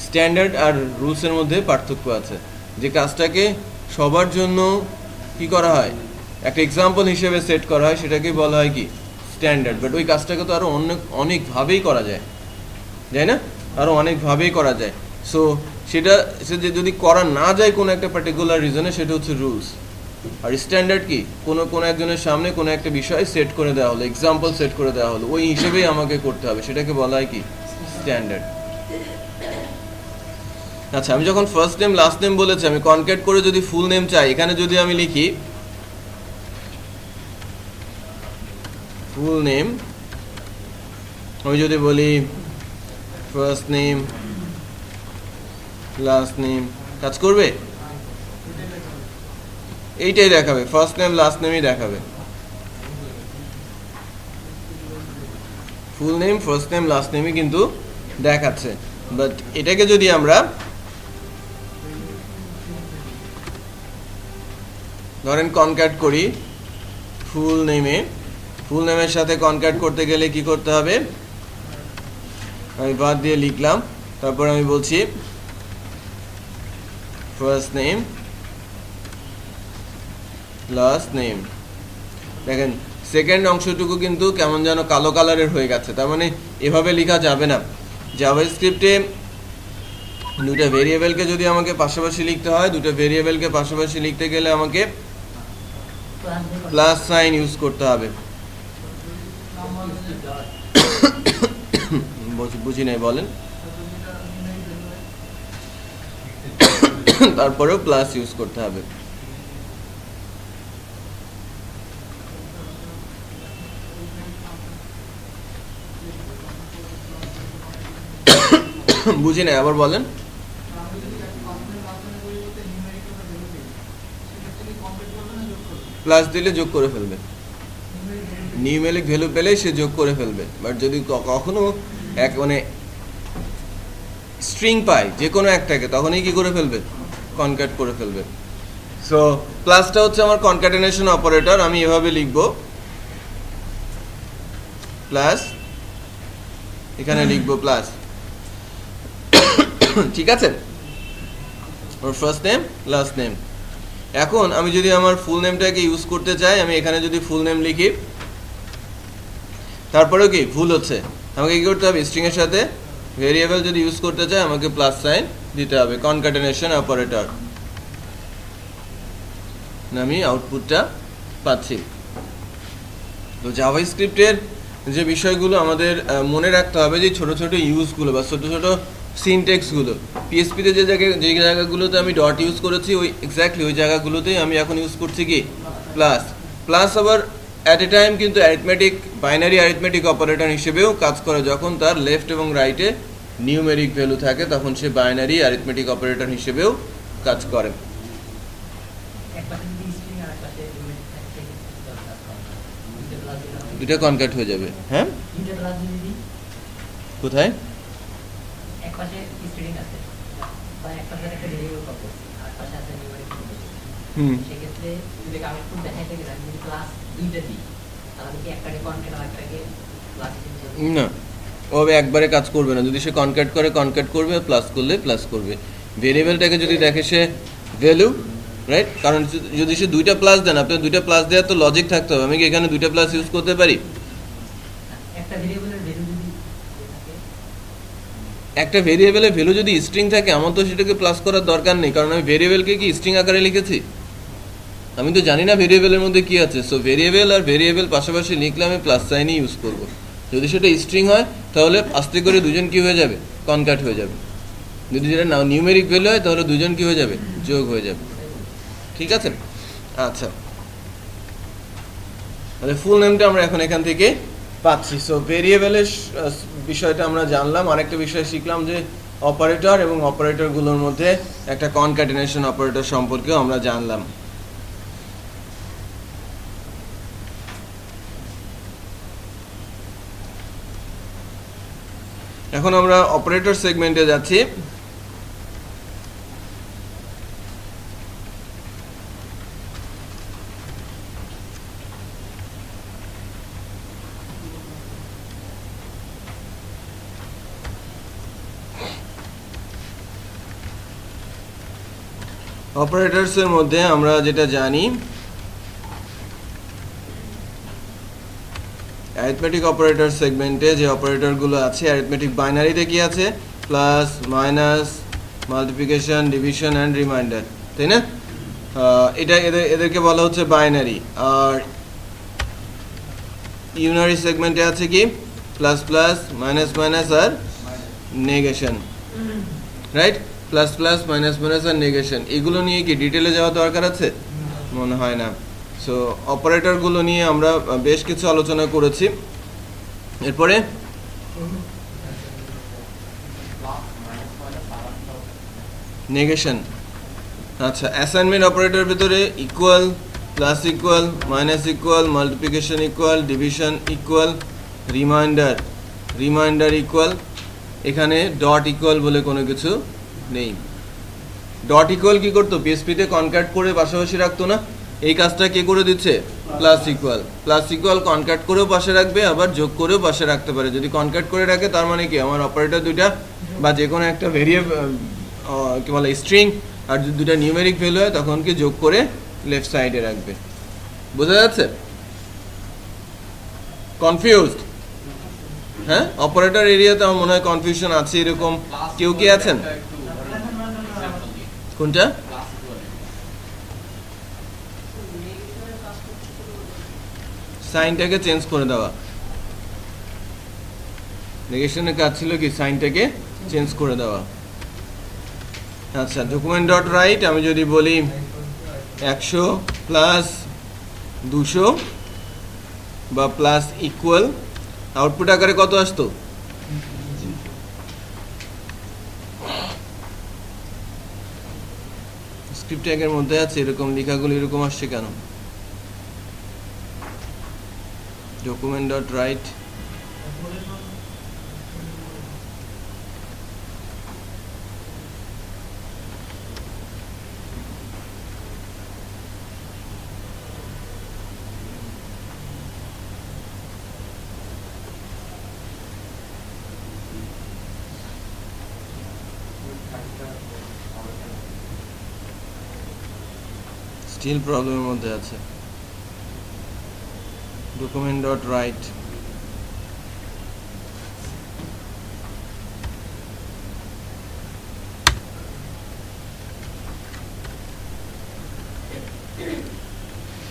স্ট্যান্ডার্ড আর রুলসের মধ্যে পার্থক্য আছে। যে কাজটাকে সবার জন্য কি করা হয়, একটা এক্সাম্পল হিসেবে সেট করা হয়, সেটাকে বলা হয় কি স্ট্যান্ডার্ড। বাট ওই কাজটাকে তো আরও অনেকভাবেই করা যায়, তাই না? আরও অনেকভাবেই করা যায়। সো সেটা যদি করা না যায় কোনো একটা পার্টিকুলার রিজনে, সেটা হচ্ছে রুলস। আর স্ট্যান্ডার্ড কি, কোনো একজনের সামনে কোনো একটা বিষয় সেট করে দেওয়া হলো, এক্সাম্পল সেট করে দেওয়া হলো, ওই হিসেবেই আমাকে করতে হবে, সেটাকে বলা হয় কি স্ট্যান্ডার্ড। আচ্ছা, আমি যখন ফার্স্ট নেম লাস্ট নেম বলেছি, আমি কনক্যাট করে যদি ফুল নেম চাই, এখানে যদি আমি লিখি ফুল নেম, আমি যদি বলি ফার্স্ট নেম লাস্ট নেম কাজ করবে? এইটাই দেখাবে, ফার্স্ট নেম লাস্ট নেমই দেখাবে। Full name first name last নেমই কিন্তু দেখাচ্ছে। বাট এটাকে যদি আমরা ধরেন কনক্যাট করি ফুল নেমের সাথে কনক্যাট করতে গেলে কি করতে হবে? আমি বাদ দিয়ে লিখলাম, তারপর আমি বলছি ফার্স্ট নেম লাস্ট নেম। দেখেন সেকেন্ড অংশটুকু কিন্তু কেমন যেন কালো কালারের হয়ে গেছে, তার মানে এভাবে লেখা যাবে না। জাভাস্ক্রিপ্টে দুটো ভেরিয়েবলকে যদি আমাকে পাশাপাশি লিখতে হয়, দুটো ভেরিয়েবলকে পাশাপাশি লিখতে গেলে আমাকে প্লাস সাইন ইউজ করতে হবে। বুঝি নাই বলেন। তারপরেও প্লাস ইউজ করতে হবে। বুঝি নাই, আবার বলেন। প্লাস দিলে যোগ করে ফেলবে, নিউমেরিক ভ্যালু পেলে সে যোগ করে ফেলবে। বাট যদি কখনো এক মানে স্ট্রিং পায় যে কোনো একটাকে, তখনই কি করে ফেলবে? কনক্যাট করে ফেলবে। সো প্লাসটা হচ্ছে আমার কনক্যাটেনেশন অপারেটর। আমি এভাবে লিখব প্লাস, এখানে লিখব প্লাস, ঠিক আছে? ওর ফার্স্ট নেম লাস্ট নেম। এখন আমি যদি আমার ফুল নেমটাকে ইউজ করতে চাই, আমি এখানে যদি ফুল নেম লিখি, তারপরেও কি ভুল হচ্ছে, আমাকে কি করতে হবে? স্ট্রিং এর সাথে ভেরিয়েবল যদি ইউজ করতে চাই আমাকে প্লাস সাইন দিতে হবে, কনক্যাটেনেশন অপারেটর। আমি আউটপুটটা পাচ্ছি। তো জাভাস্ক্রিপ্টের যে বিষয়গুলো আমাদের মনে রাখতে হবে, যে ছোট ছোট ইউজগুলো বা ছোট ছোট সিনটেক্সগুলো, পিএসপিতে যে জায়গাগুলোতে আমি ডট ইউজ করেছি, ওই এক্স্যাক্টলি ওই জায়গাগুলোতেই আমি এখন ইউজ করছি কি প্লাস। প্লাস আবার অ্যাট এ টাইম কিন্তু অ্যারিথমেটিক, বাইনারি অ্যারিথমেটিক অপারেটর হিসেবেও কাজ করে। যখন তার লেফট এবং রাইটে নিউমেরিক ভ্যালু থাকে, তখন সে বাইনারি অ্যারিথমেটিক অপারেটর হিসেবেও কাজ করে। দুটো কনক্যাট হয়ে যাবে। হ্যাঁ, কোথায়? না, ও একবারে কাজ করবে না। যদি সে কনক্যাট করবে, প্লাস করলে প্লাস করবে। ভেরিয়েবলটাকে যদি দেখে সে ভ্যালু, রাইট? কারণ যদি সে দুইটা প্লাস দেন, আপনার দুইটা প্লাস দেওয়ার তো লজিক থাকতে হবে। আমি কি এখানে দুইটা প্লাস ইউজ করতে পারি? একটা ভেরিয়েবলের ভ্যালু যদি স্ট্রিং থাকে, আমার তো সেটাকে প্লাস করার দরকার নেই, কারণ আমি ভেরিয়েবলকে কি স্ট্রিং আকারে লিখেছি। আমি তো জানি না ভেরিয়েবলের মধ্যে কি আছে। সো ভেরিয়েবল আর ভেরিয়েবল পাশাপাশি লিখলে আমি প্লাস সাইনই ইউজ করব। যদি সেটা স্ট্রিং হয় তাহলে আস্তে করে দুজন কি হয়ে যাবে? কনক্যাট হয়ে যাবে। যদি যেটা নিউমেরিক ভ্যালু হয় তাহলে দুজন কি হয়ে যাবে? যোগ হয়ে যাবে। ঠিক আছে? আচ্ছা, তাহলে ফুল নেমটা আমরা এখন এখান থেকে পাচ্ছি। সো ভেরিয়েবলের বিষয়টা আমরা জানলাম। আরেকটা বিষয় শিখলাম যে অপারেটর এবং অপারেটরগুলোর মধ্যে একটা কনক্যাটেনেশন অপারেটর সম্পর্কেও আমরা জানলাম। এখন আমরা অপারেটর সেগমেন্টে যাচ্ছি। অপারেটরসের মধ্যে আমরা যেটা জানি, অ্যারিথমেটিক অপারেটর সেগমেন্টে যে অপারেটরগুলো আছে, অ্যারিথমেটিক বাইনারিতে কি আছে? Plus, minus, multiplication, division and reminder, তাই না? এটা এদেরকে বলা হচ্ছে বাইনারি। আর ইউনারি সেগমেন্টে আছে কি? প্লাস প্লাস, মাইনাস মাইনাস আর negation, right? Plus plus, minus minus আর নেগেশন। এগুলো নিয়ে কি ডিটেলে যাওয়া দরকার আছে? মনে হয় না। সো অপারেটরগুলো নিয়ে আমরা বেশ কিছু আলোচনা করেছি। এরপরে নেগেশন। আচ্ছা, অ্যাসাইনমেন্ট অপারেটর ভিতরে equal, plus equal, minus equal, multiplication equal, division equal, reminder, reminder equal. এখানে ডট ইকুয়াল বলে কোনো কিছু নেই। ডট ইকুয়াল কি করতো? পিএসপিতে কনক্যাট করে পাশাপাশি রাখতো না? এই কাজটা কে করে দিচ্ছে? Plus equal. Plus equal concat করেও পাশে রাখবে, আবার যোগ করেও পাশে রাখতে পারে। যদি কনক্যাট করে রাখে তার মানে কি, আমার অপারেটর দুইটা বা যে কোনো একটা ভেরিয়েবল কি বলে স্ট্রিং, আর যদি দুটা নিউমেরিক ভ্যালু হয় তখন কি যোগ করে লেফট সাইডে রাখবে। বোঝা যাচ্ছে? কনফিউজড? হ্যাঁ, অপারেটর এরিয়াতে আমার মনে হয় কনফিউশন আছে। এরকম কেউ কি আছেন? কোনটা? সাইনটাকে চেঞ্জ করে দেওয়া। নেগেশনের কাজ ছিল কি? সাইনটাকে চেঞ্জ করে দেওয়া। আচ্ছা, ডকুমেন্ট ডট রাইট আমি যদি বলি 100 প্লাস 200 বা প্লাস ইকুয়াল, আউটপুট আকারে কত আসতো? স্ক্রিপ্ট ট্যাগের মধ্যে আছে এরকম লেখাগুলো, এরকম আসছে কেন? ডকুমেন্ট ডট রাইট স্টিল প্রবলেমের মধ্যে আছে। ডকুমেন্ট ডট রাইট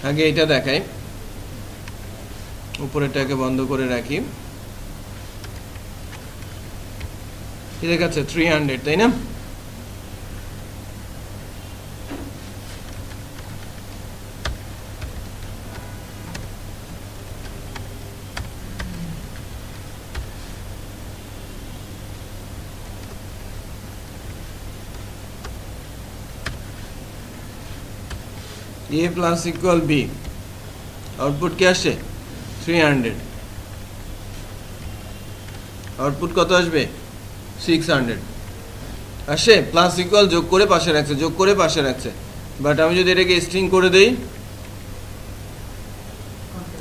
আগে এটা দেখাই, উপরেরটাকে বন্ধ করে রাখি। ঠিক আছে, 300 তাই না? a plus equal b, output কি আসে? 300। আউটপুট কত আসবে? 600 আসে। প্লাস ইকুয়াল যোগ করে পাশে রাখছে, যোগ করে পাশে রাখছে। বাট আমি যদি এটাকে স্ট্রিং করে দেই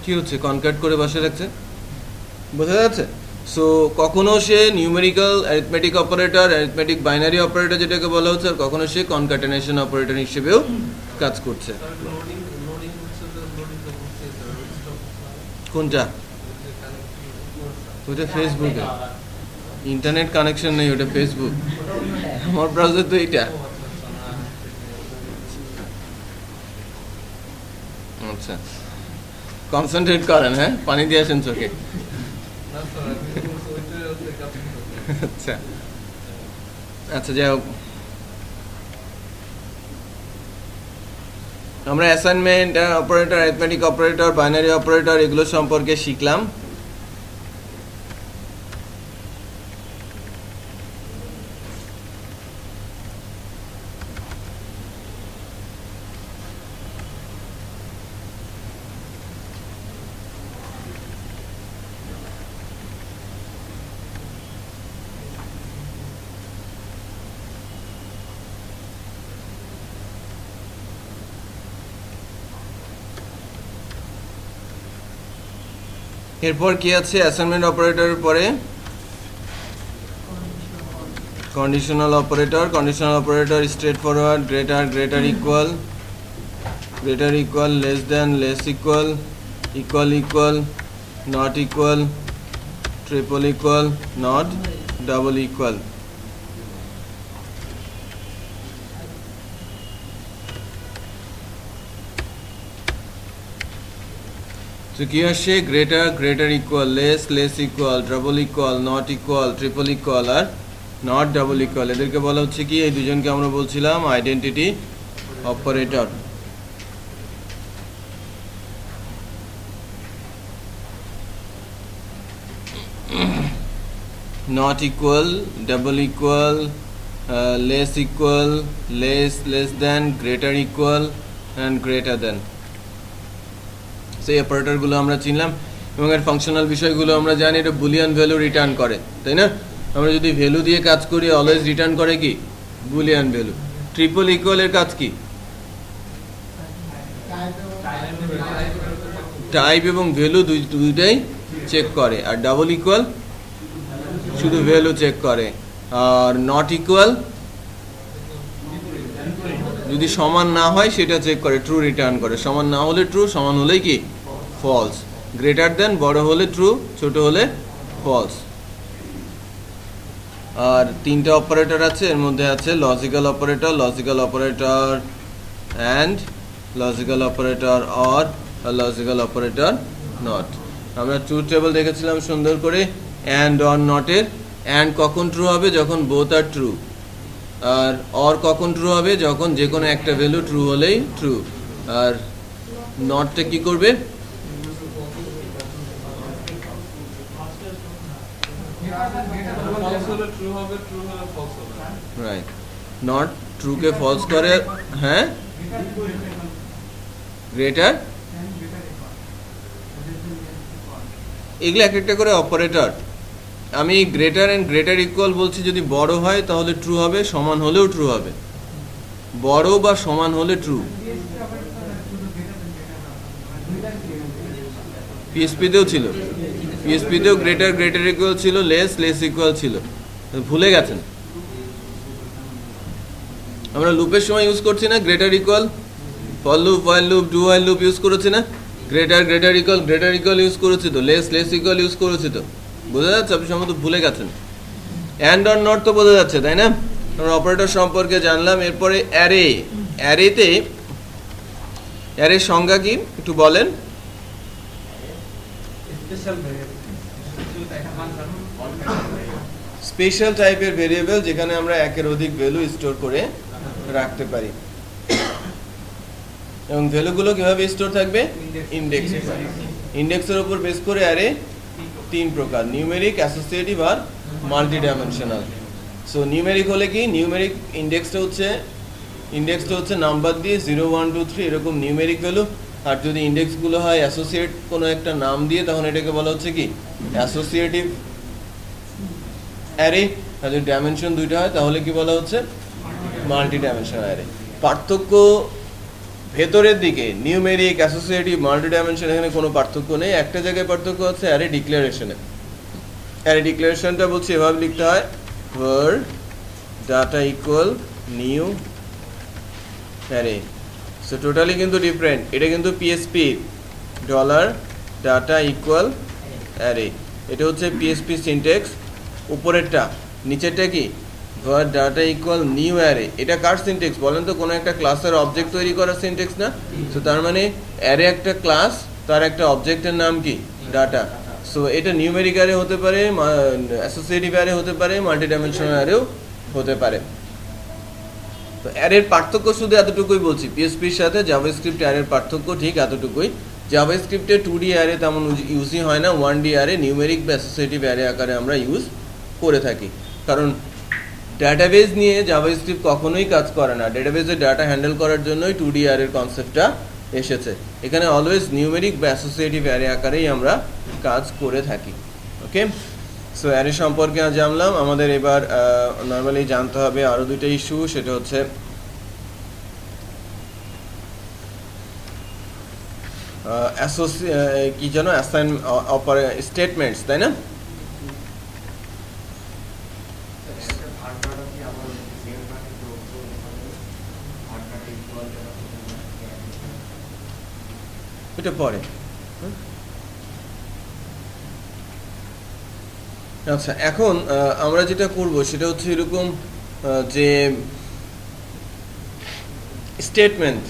কি হচ্ছে? কনক্যাট করে পাশে রাখছে। বোঝা যাচ্ছে? সো কখনো সে numerical arithmetic operator, arithmetic binary operator যেটাকে বলা হচ্ছে, আর কখনো সে কনক্যাটেনেশন অপারেটর হিসেবেও কাজ করছে। কোনটা? ওটা ফেসবুকে। ইন্টারনেট কানেকশন নেই, ওটা ফেসবুক। আমার ব্রাউজার তো এইটা। আচ্ছা, কনসেন্ট্রেট করেন। হ্যাঁ, পানি দিয়ে আসেন চোখে। আচ্ছা আচ্ছা, যাই হোক, আমরা assignment operator, arithmetic operator, binary operator এগুলো সম্পর্কে শিখলাম। এরপর কি আছে অ্যাসাইনমেন্ট অপারেটরের পরে? Conditional operator. Conditional operator straight forward, greater, greater equal, greater equal, less than, less equal, equal equal, not equal, triple equal, not double equal. তো কি আসছে? Greater, greater equal, less, less equal, double equal, not equal, triple equal, are not double equal. এদেরকে বলা হচ্ছে কি? এই দুজনকে আমরা বলছিলাম identity operator. Not equal, double equal, less equal, less than, greater equal and greater than. সেই অপারেটরগুলো আমরা চিনলাম এবং এর ফাংশনাল বিষয়গুলো আমরা জানি। এটা বুলিয়ান ভ্যালু রিটার্ন করে, তাই না? আমরা যদি ভ্যালু দিয়ে কাজ করি অলওয়েজ রিটার্ন করে কি? Boolean value. ট্রিপল ইকুয়ালের কাজ কি? টাইপ এবং ভ্যালু দুইটাই চেক করে। আর ডাবল ইকুয়াল শুধু ভ্যালু চেক করে। আর নট ইকুয়াল যদি সমান না হয় সেটা চেক করে, ট্রু রিটার্ন করে। সমান না হলে ট্রু, সমান হলেই কি? ফলস। গ্রেটার দেন বড় হলে ট্রু, ছোট হলে ফলস। আর তিনটা অপারেটর আছে, এর মধ্যে আছে logical operator, logical operator and, logical operator or, logical operator not. আমরা ট্রুথ টেবল দেখেছিলাম সুন্দর করে। অ্যান্ড অর নটের অ্যান্ড কখন ট্রু হবে? যখন বোথ আর ট্রু। আর অর কখন ট্রু হবে? যখন যে কোনো একটা ভ্যালু ট্রু হলেই ট্রু। আর নটটা কি করবে? রাইট, নট ট্রুকে ফলস করে। হ্যাঁ, গ্রেটার, এগুলো এক একটা করে অপারেটর। আমি গ্রেটার অ্যান্ড গ্রেটার ইকুয়াল বলছি, যদি বড় হয় তাহলে ট্রু হবে, সমান হলেও ট্রু হবে। বড় বা সমান হলে ট্রু। পিএসপিতেও ছিল, পিএসপিতেও গ্রেটার গ্রেটার ইকুয়াল ছিল, লেস ইকুয়াল ছিল। ভুলে গেছেন? আমরা লুপের সময় ইউজ করছি না greater equal? For loop, while loop, do while loop use করেছি না? গ্রেটার ইকুয়াল ইউজ করেছি তো, লেস ইকুয়াল ইউজ করেছি তো। বোঝা যাচ্ছে? আপনি সম্ভবত ভুলে গেছেন। অ্যান্ড অর নট তো বোঝা যাচ্ছে, তাই না? আমরা অপারেটর সম্পর্কে জানলাম। এরপরে অ্যারে। অ্যারেতে অ্যারের সংজ্ঞা কি একটু বলেন? স্পেশাল টাইপের ভেরিয়েবল যেখানে আমরা একের অধিক ভ্যালু স্টোর করে রাখতে পারি। এবং ভ্যালুগুলো কিভাবে স্টোর থাকবে? ইন্ডেক্স। ইন্ডেক্সের উপর বেস করে অ্যারে তিন প্রকার: নিউমেরিক, অ্যাসোসিয়েটিভ আর মাল্টি ডাইমেনশনাল। সো নিউমেরিক হলে কি? নিউমেরিক ইন্ডেক্সটা হচ্ছে নাম্বার দিয়ে 0 1 2 3 এরকম নিউমেরিক ভ্যালু। আর যদি ইন্ডেক্সগুলো হয় অ্যাসোসিয়েট কোনো একটা নাম দিয়ে, তখন এটাকে বলা হচ্ছে কি? Associative array. আর যদি ডাইমেনশন দুইটা হয় তাহলে কি বলা হচ্ছে? Multi dimensional array. পার্থক্য ভেতরের দিকে নিউমেরিক, অ্যাসোসিয়েটিভ, মাল্টি ডাইমেনশন, এখানে কোনো পার্থক্য নেই। একটা জায়গায় পার্থক্য আছে অ্যারে ডিক্লারেশনে। অ্যারে ডিক্লারেশনটা বলছি এভাবে লিখতে হয়: for data equal new array. So totally কিন্তু ডিফারেন্ট। এটা কিন্তু PSP dollar data equal array, এটা হচ্ছে পিএসপি সিনট্যাক্স। উপরেরটা, নিচেরটা কি? For data equal new array. এটা কার সিনট্যাক্স বলেন তো? কোনো একটা ক্লাসের অবজেক্ট তৈরি করার সিনট্যাক্স না? সো তার মানে অ্যারে একটা ক্লাস, তার একটা অবজেক্টের নাম কি? ডাটা। সো এটা নিউমেরিক অ্যারে হতে পারে, অ্যাসোসিয়েটিভ অ্যারে হতে পারে, মাল্টি ডাইমেনশনাল অ্যারেও হতে পারে। তো অ্যারের পার্থক্য শুধু এতটুকুই বলছি। পিএসপির সাথে জাভাস্ক্রিপ্ট অ্যারের পার্থক্য ঠিক এতটুকুই। জাভাস্ক্রিপ্টে 2D অ্যারে তেমন ইউজই হয় না, 1D অ্যারে নিউমেরিক বা অ্যাসোসিয়েটিভ অ্যারে আকারে আমরা ইউজ করে থাকি। কারণ ডাটাবেজ নিয়ে জাভাস্ক্রিপ্ট কখনোই কাজ করে না। ডাটাবেজে ডাটা হ্যান্ডেল করার জন্যই 2D অ্যারের কনসেপ্টটা এসেছে। এখানে অলওয়েজ নিউমেরিক বা অ্যাসোসিয়েটিভ অ্যারে আকারেই আমরা কাজ করে থাকি। ওকে, সো অ্যারে সম্পর্কে জানলাম। আমাদের এবার নর্মালি জানতে হবে আরও দুইটা ইস্যু। সেটা হচ্ছে কি যেন অ্যাসাইন স্টেটমেন্টস, তাই না? এটা পরে। আচ্ছা, এখন আমরা যেটা করব সেটা হচ্ছে এরকম যে স্টেটমেন্ট,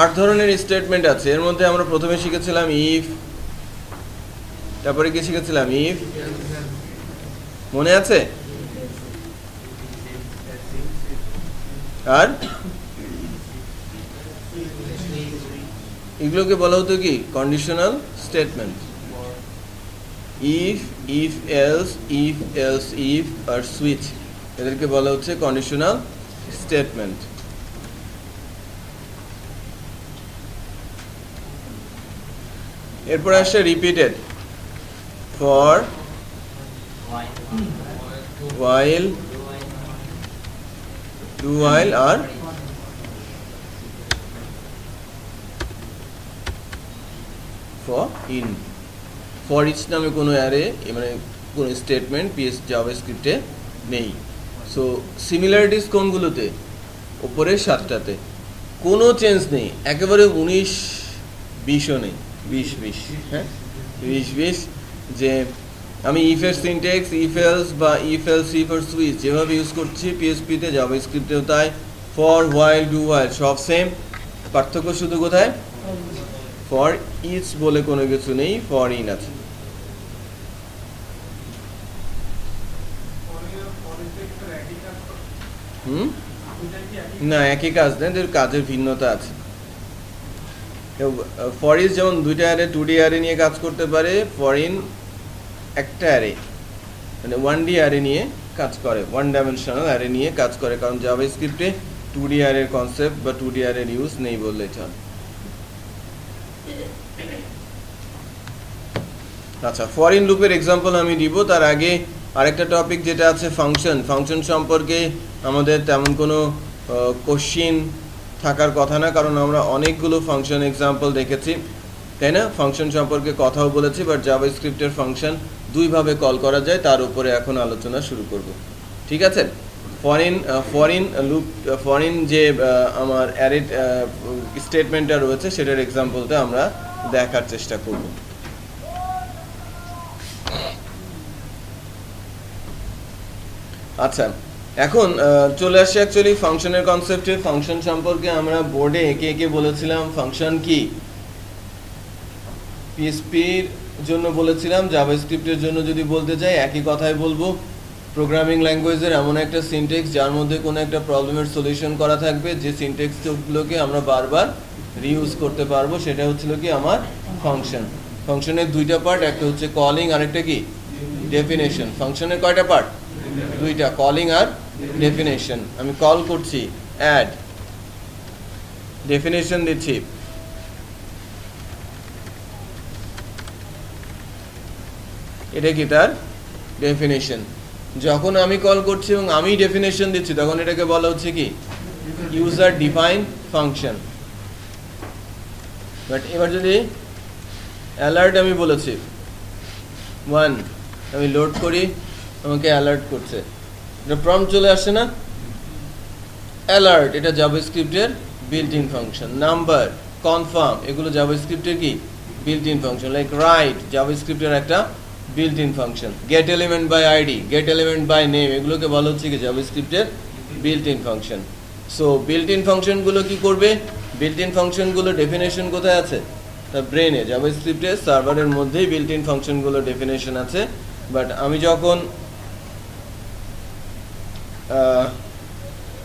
8 ধরনের স্টেটমেন্ট আছে। এর মধ্যে আমরা প্রথমে শিখেছিলাম ইফ, তারপরে কি শিখেছিলাম? ইফ, মনে আছে? আর এগুলোকে বলা হতো কি? Conditional statement. If else if আর সুইচ, এদেরকে বলা হচ্ছে কন্ডিশনাল স্টেটমেন্ট। এরপর আসছে repeated, for, while, do while আর for in। for each নামে কোনো অ্যারে মানে কোনো স্টেটমেন্ট জাভাস্ক্রিপ্টে নেই। সো সিমিলারিটিস কোনগুলোতে? উপরের 7টাতে কোনো চেঞ্জ নেই, একেবারে 19-20ও নেই, 20-20, হ্যাঁ 20-20। যে আমি ইফের সিনট্যাক্স ইফ এলস বা ইফ এলস ইফ আর সুইচ যেভাবে ইউজ করছি পিএসপিতে, জাভাস্ক্রিপ্টেও তাই। ফর, হোয়াইল, ডু হোয়াইল সব সেম, পার্থক্য শুধু কোথায়? ফর ইচ বলে কোনো কিছু নেই, ফর ইন আছে। না, একই কাজ নেই, এদের কাজের ভিন্নতা আছে। ফর ইচ যেমন 2টা অ্যারে 2D অ্যারে নিয়ে কাজ করতে পারে, ফর ইন একটা অ্যারে মানে 1D অ্যারে নিয়ে কাজ করে, 1 ডাইমেনশনাল অ্যারে নিয়ে কাজ করে, কারণ জাভাস্ক্রিপ্টে 2D অ্যারের কনসেপ্ট বা 2D অ্যারের ইউজ নেই বললেই চলে। আচ্ছা, ফর ইন লুপের এক্সাম্পল আমি দিব, তার আগে আরেকটা টপিক যেটা আছে ফাংশন। ফাংশন সম্পর্কে আমাদের তেমন কোনো কোশ্চিন থাকার কথা না, কারণ আমরা অনেকগুলো ফাংশন এক্সাম্পল দেখেছি, তাই না? ফাংশন সম্পর্কে কথাও বলেছি, বাট জাভাস্ক্রিপ্টের ফাংশন দুইভাবে কল করা যায়, তার উপরে এখন আলোচনা শুরু করব। ঠিক আছে? ফরিন লুপ, ফরিন যে আমার অ্যারে স্টেটমেন্টটা রয়েছে সেটার এক্সাম্পলটা আমরা দেখার চেষ্টা করব। আচ্ছা, এখন চলে আসছে অ্যাকচুয়ালি ফাংশনের কনসেপ্টে। ফাংশন সম্পর্কে আমরা বোর্ডে একে একে বলেছিলাম ফাংশন কি, পিএসপির জন্য বলেছিলাম, জাভাস্ক্রিপ্টের জন্য যদি বলতে চাই একই কথাই বলবো। প্রোগ্রামিং ল্যাঙ্গুয়েজের এমন একটা সিনট্যাক্স যার মধ্যে কোনো একটা প্রবলেমের সলিউশন করা থাকবে, যে সিনট্যাক্সগুলোকে আমরা বারবার রিইউজ করতে পারবো, সেটা হচ্ছিল কি আমার ফাংশন। ফাংশনের 2টা পার্ট, একটা হচ্ছে কলিং আর একটা কি ডেফিনেশন। ফাংশনের কয়টা পার্ট? 2টা, কলিং আর ডেফিনেশন। আমি কল করছি অ্যাড, ডেফিনেশন দিচ্ছি, এটা কি তার ডেফিনেশন। যখন আমি কল করছি এবং আমি ডেফিনেশন দিচ্ছি তখন এটাকে বলা হচ্ছে কি ইউজার ডিফাইন্ড ফাংশন। বাট এবার যদি অ্যালার্ট আমি বলেছি 1, আমি লোড করি, আমাকে অ্যালার্ট করছে, এটা প্রম্পট চলে আসছে না? অ্যালার্ট এটা জাভাস্ক্রিপ্টের built in function. Number, confirm এগুলো জাভাস্ক্রিপ্টের কি built in function. Like write জাভাস্ক্রিপ্টের একটা built in function. Get element by ID, get element by name, এগুলোকে বলা হচ্ছে কি জাভাস্ক্রিপ্টের built in function. So built in ফাংশনগুলো কি করবে? বিল্ট ইন ফাংশনগুলো ডেফিনেশন কোথায় আছে? তা ব্রেনে, জাভাস্ক্রিপ্টের সার্ভারের মধ্যেই বিল্ট ইন ফাংশনগুলো ডেফিনেশন আছে। বাট আমি যখন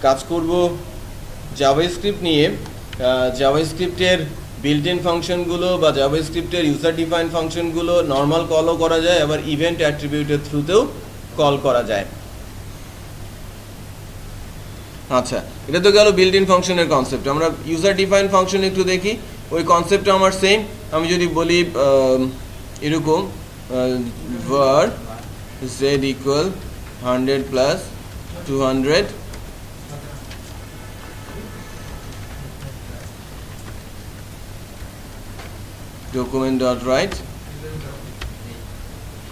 কাজ করব জাভাস্ক্রিপ্ট নিয়ে, জাভাস্ক্রিপ্টের বিল্ট ইন ফাংশনগুলো বা জাভাস্ক্রিপ্টের ইউজার ডিফাইন ফাংশনগুলো নর্মাল কলও করা যায়, আবার ইভেন্ট অ্যাট্রিবিউটের থ্রুতেও কল করা যায়। আচ্ছা, এটা তো গেল বিল্ট ইন ফাংশনের কনসেপ্ট। আমরা ইউজার ডিফাইন ফাংশন একটু দেখি, ওই কনসেপ্টটা আমার সেম। আমি যদি বলি এরকম var z equal 100 plus 200, document dot write,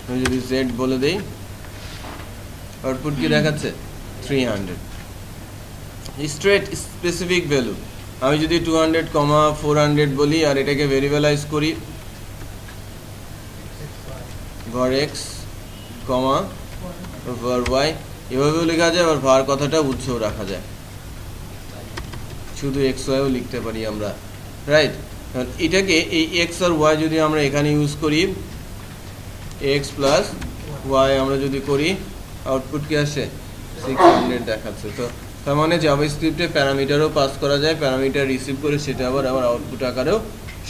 আমি যদি z বলে দেই আউটপুট কি দেখাচ্ছে 300, স্ট্রেট স্পেসিফিক ভ্যালু। আমি যদি 200, 400 বলি আর এটাকে ভেরিয়েবলাইজ করি var x, var y, এভাবেও লেখা যায়, আবার var কথাটা উৎসও রাখা যায়, শুধু x y ও লিখতে পারি আমরা, রাইট? এটাকে এই x আর y যদি আমরা এখানে ইউজ করি, x প্লাস y আমরা যদি করি, আউটপুট কি আসে 600 দেখাচ্ছে। তো তার মানে জাভাস্ক্রিপ্টে প্যারামিটারও পাস করা যায়, প্যারামিটার রিসিভ করে সেটা আবার আউটপুট আকারেও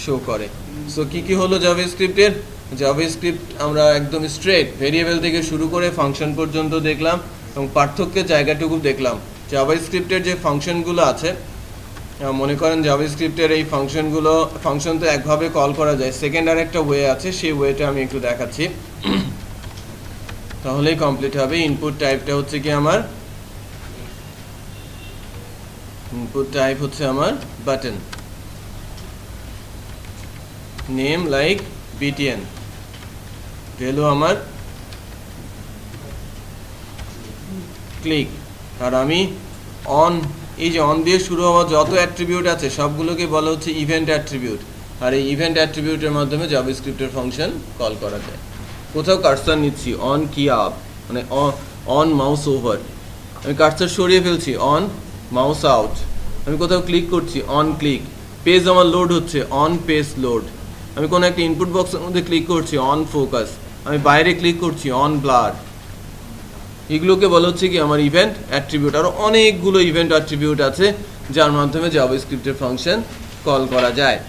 শো করে। সো কি কি হলো জাভাস্ক্রিপ্টের? জাভাস্ক্রিপ্ট আমরা একদম স্ট্রেট ভেরিয়েবল থেকে শুরু করে ফাংশন পর্যন্ত দেখলাম এবং পার্থক্যের জায়গাটুকু দেখলাম। জাভাস্ক্রিপ্টের যে ফাংশনগুলো আছে, মনে করেন জাভাস্ক্রিপ্টের এই ফাংশন তো একভাবে কল করা যায়, সেকেন্ড আর একটা ওয়ে আছে, সেই ওয়েটা আমি একটু দেখাচ্ছি তাহলেই কমপ্লিট হবে। ইনপুট টাইপটা হচ্ছে কি আমার, ইনপুট টাইপ হচ্ছে আমার button, name like btn, value আমার ক্লিক, আর আমি অন, এই যে অন দিয়ে শুরু হওয়া যত অ্যাট্রিবিউট আছে সবগুলোকে বলা হচ্ছে ইভেন্ট অ্যাট্রিবিউট, আর এই ইভেন্ট অ্যাট্রিবিউটের মাধ্যমে জাভাস্ক্রিপ্টের ফাংশন কল করা যায়। কোথাও কার্সার নিচ্ছি, অন কি আপ মানে অন মাউস ওভার, আমি কার্সার সরিয়ে ফেলছি, অন মাউস আউট, আমি কোথাও ক্লিক করছি, অন ক্লিক, পেজ আমার লোড হচ্ছে, অন পেজ লোড, আমি কোনো একটা ইনপুট বক্সের মধ্যে ক্লিক করছি, অন ফোকাস, আমি বাইরে ক্লিক করছি, অন ব্লার, এগুলোকে বলা হচ্ছে কি আমার ইভেন্ট অ্যাট্রিবিউট। আর অনেকগুলো ইভেন্ট অ্যাট্রিবিউট আছে যার মাধ্যমে জাভাস্ক্রিপ্টের ফাংশন কল করা যায়।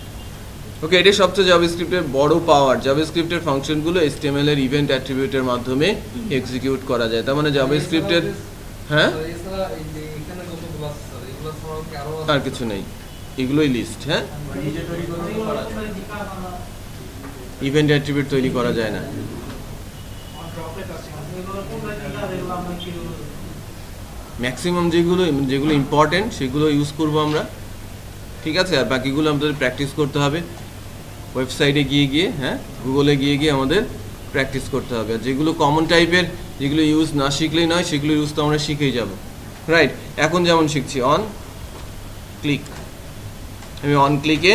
ওকে, এটাই সবচেয়ে জাভাস্ক্রিপ্টের বড় পাওয়ার, জাভাস্ক্রিপ্টের ফাংশনগুলো HTML এর ইভেন্ট অ্যাট্রিবিউটের মাধ্যমে এক্সিকিউট করা যায়। তার মানে জাভাস্ক্রিপ্টের হ্যাঁ আর কিছু নেই, এগুলোই লিস্ট। হ্যাঁ, ইভেন্ট অ্যাট্রিবিউট তৈরি করা যায় না। ম্যাক্সিমাম যেগুলো ইম্পর্টেন্ট সেগুলো ইউজ করবো আমরা, ঠিক আছে, আর বাকিগুলো আমাদের প্র্যাকটিস করতে হবে, ওয়েবসাইটে গিয়ে হ্যাঁ গুগলে গিয়ে আমাদের প্র্যাকটিস করতে হবে। আর যেগুলো কমন টাইপের, যেগুলো ইউজ না শিখলেই নয়, সেগুলো ইউজ তো আমরা শিখেই যাব, রাইট। এখন যেমন শিখছি অন ক্লিক, আমি অন ক্লিকে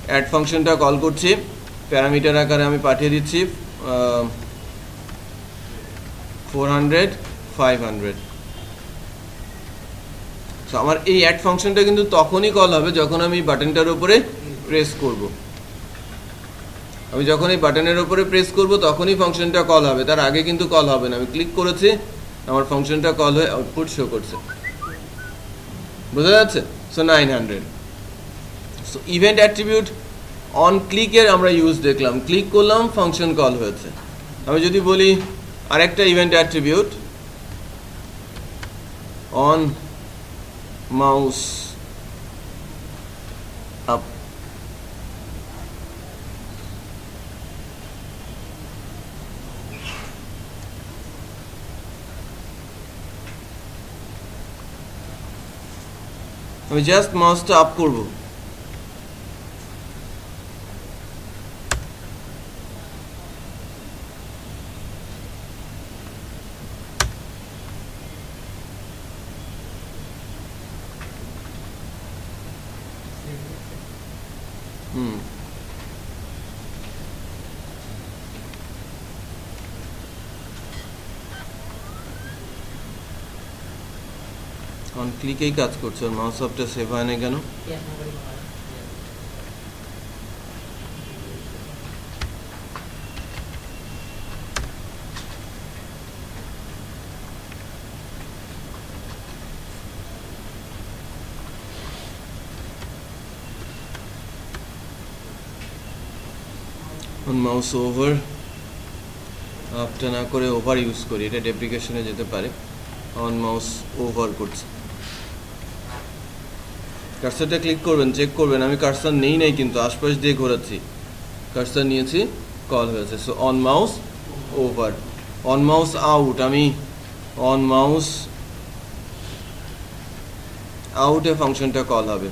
অ্যাড ফাংশনটা কল করছি, প্যারামিটার আকারে আমি পাঠিয়ে দিচ্ছি 400 500। সো আমার এই অ্যাড ফাংশনটা কিন্তু তখনই কল হবে যখন আমি বাটনটার উপরে প্রেস করব। আমি যখন এই বাটনের উপরে প্রেস করব তখনই ফাংশনটা কল হবে, তার আগে কিন্তু কল হবে না। আমি ক্লিক করেছি, আমার ফাংশনটা কল হয়ে আউটপুট শো করছে, বোঝা যাচ্ছে? So 900। So event attribute on ক্লিকের আমরা ইউজ দেখলাম, ক্লিক করলাম ফাংশন কল হয়েছে। আমি যদি বলি আরেকটা event attribute on mouse up, আমি জাস্ট মাউসটা আপ করব, অন ক্লিকেই কাজ করছে, মাউস আপটা সেভ হয় না কেন? অন মাউস ওভার, আপটা না করে ওভার ইউজ করি, এটা ডেপ্রিকেশনে যেতে পারে। অন মাউস ওভার করছে, কার্সারটা ক্লিক করবেন, চেক করবেন আমি কার্সার নেই কিন্তু আশপাশ দিয়ে ঘোরাচ্ছি, কার্সার নিয়েছি, কল হয়েছে। So on mouse over. On mouse out, আমি অন মাউস আউটে ফাংশনটা কল হবে,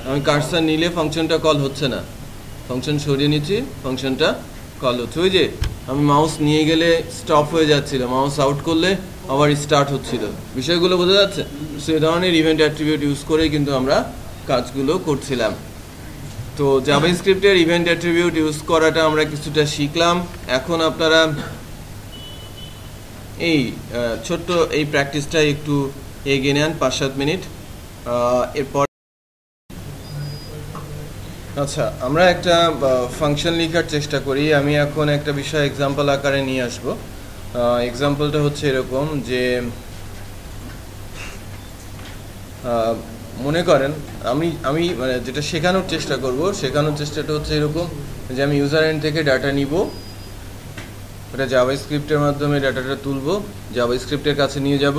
আমি কার্সার নিলে ফাংশনটা কল হচ্ছে না, ফাংশন সরিয়ে নিচ্ছি, ফাংশনটা কল হচ্ছে। ওই যে আমি মাউস নিয়ে গেলে স্টপ হয়ে যাচ্ছিল, মাউস আউট করলে আবার স্টার্ট হচ্ছিল, বিষয়গুলো বোঝা যাচ্ছে? সো এই ধরনের ইভেন্ট অ্যাট্রিবিউট ইউজ করেই কিন্তু আমরা কাজগুলো করছিলাম। তো জাভাস্ক্রিপ্টের ইভেন্ট অ্যাট্রিবিউট ইউজ করাটা আমরা কিছুটা শিখলাম। এখন আপনারা এই ছোট্ট এই প্র্যাকটিসটা একটু এগিয়ে নেন 5-7 মিনিট, এরপর আচ্ছা আমরা একটা ফাংশন লেখার চেষ্টা করি। আমি এখন একটা বিষয় এক্সাম্পল আকারে নিয়ে আসবো। এক্সাম্পলটা হচ্ছে এরকম যে মনে করেন আমি মানে যেটা শেখানোর চেষ্টাটা হচ্ছে এরকম যে আমি ইউজার এন্ড থেকে ডাটা নিব, ওটা জাভাস্ক্রিপ্টের মাধ্যমে ডাটাটা তুলব, জাভাস্ক্রিপ্টের কাছে নিয়ে যাব,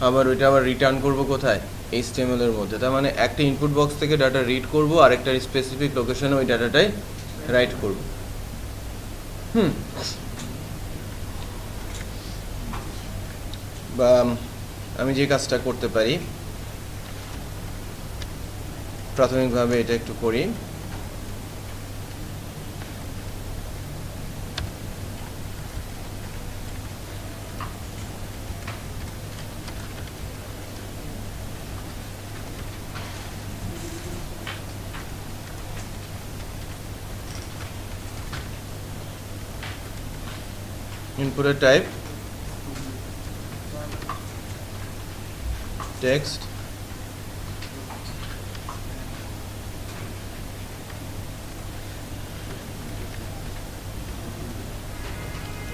আবার ওইটা আবার রিটার্ন করব কোথায়, HTML এর মধ্যে। তার মানে একটা ইনপুট বক্স থেকে ডাটা রিড করব, আর একটা স্পেসিফিক লোকেশনে ওই ডাটাটাই রাইট করব। বা আমি যে কাজটা করতে পারি প্রাথমিকভাবে এটা একটু করি। ইনপুটের টাইপ টেক্সট,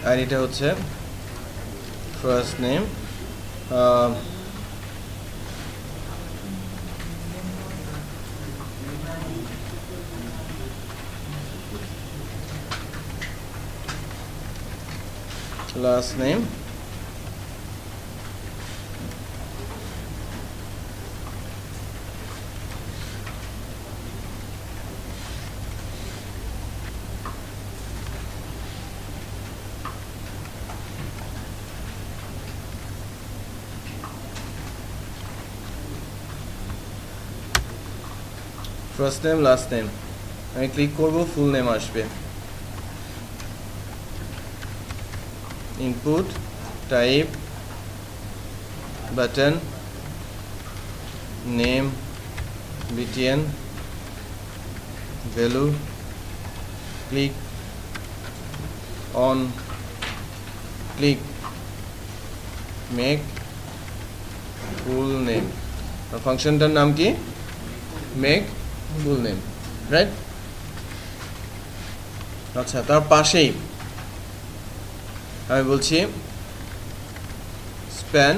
আর এটা হচ্ছে first name, last name, first name last name. আমি ক্লিক করব, ফুল নেম আসবে। Input type button name btn value click on click make full name. ফাংশনটার নাম কি? Make full name, right? আচ্ছা, তার পাশেই আমি বলছি স্প্যান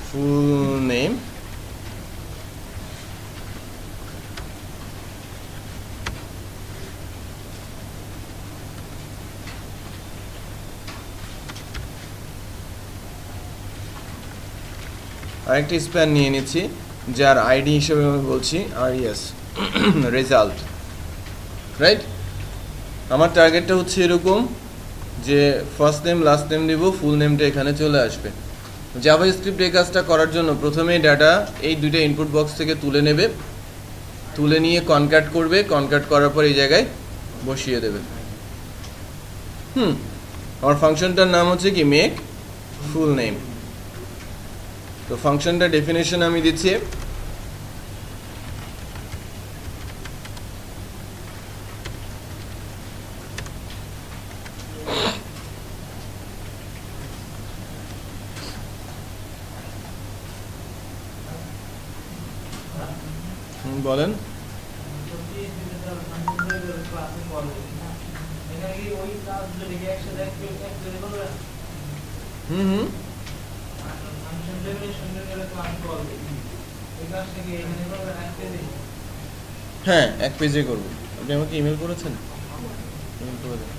ফুল নেম, আরেকটি স্প্যান নিয়ে নিচ্ছি যার আইডি হিসেবে আমি বলছি res রেজাল্ট, রাইট? আমার টার্গেটটা হচ্ছে এরকম যে ফার্স্ট নেম লাস্ট নেম দিব, ফুল নেমটা এখানে চলে আসবে। জাভাস্ক্রিপ্ট এই কাজটা করার জন্য প্রথমেই ডাটা এই দুইটা ইনপুট বক্স থেকে তুলে নেবে, তুলে নিয়ে কনক্যাট করবে, কনক্যাট করার পর এই জায়গায় বসিয়ে দেবে। আমার ফাংশনটার নাম হচ্ছে কি মেক ফুল নেম। তো ফাংশনটা ডেফিনেশন আমি দিচ্ছি বলেন। হ্যাঁ, এক পেজে করবো। আপনি আমাকে ইমেল করেছেন? ইমেল করে দেন।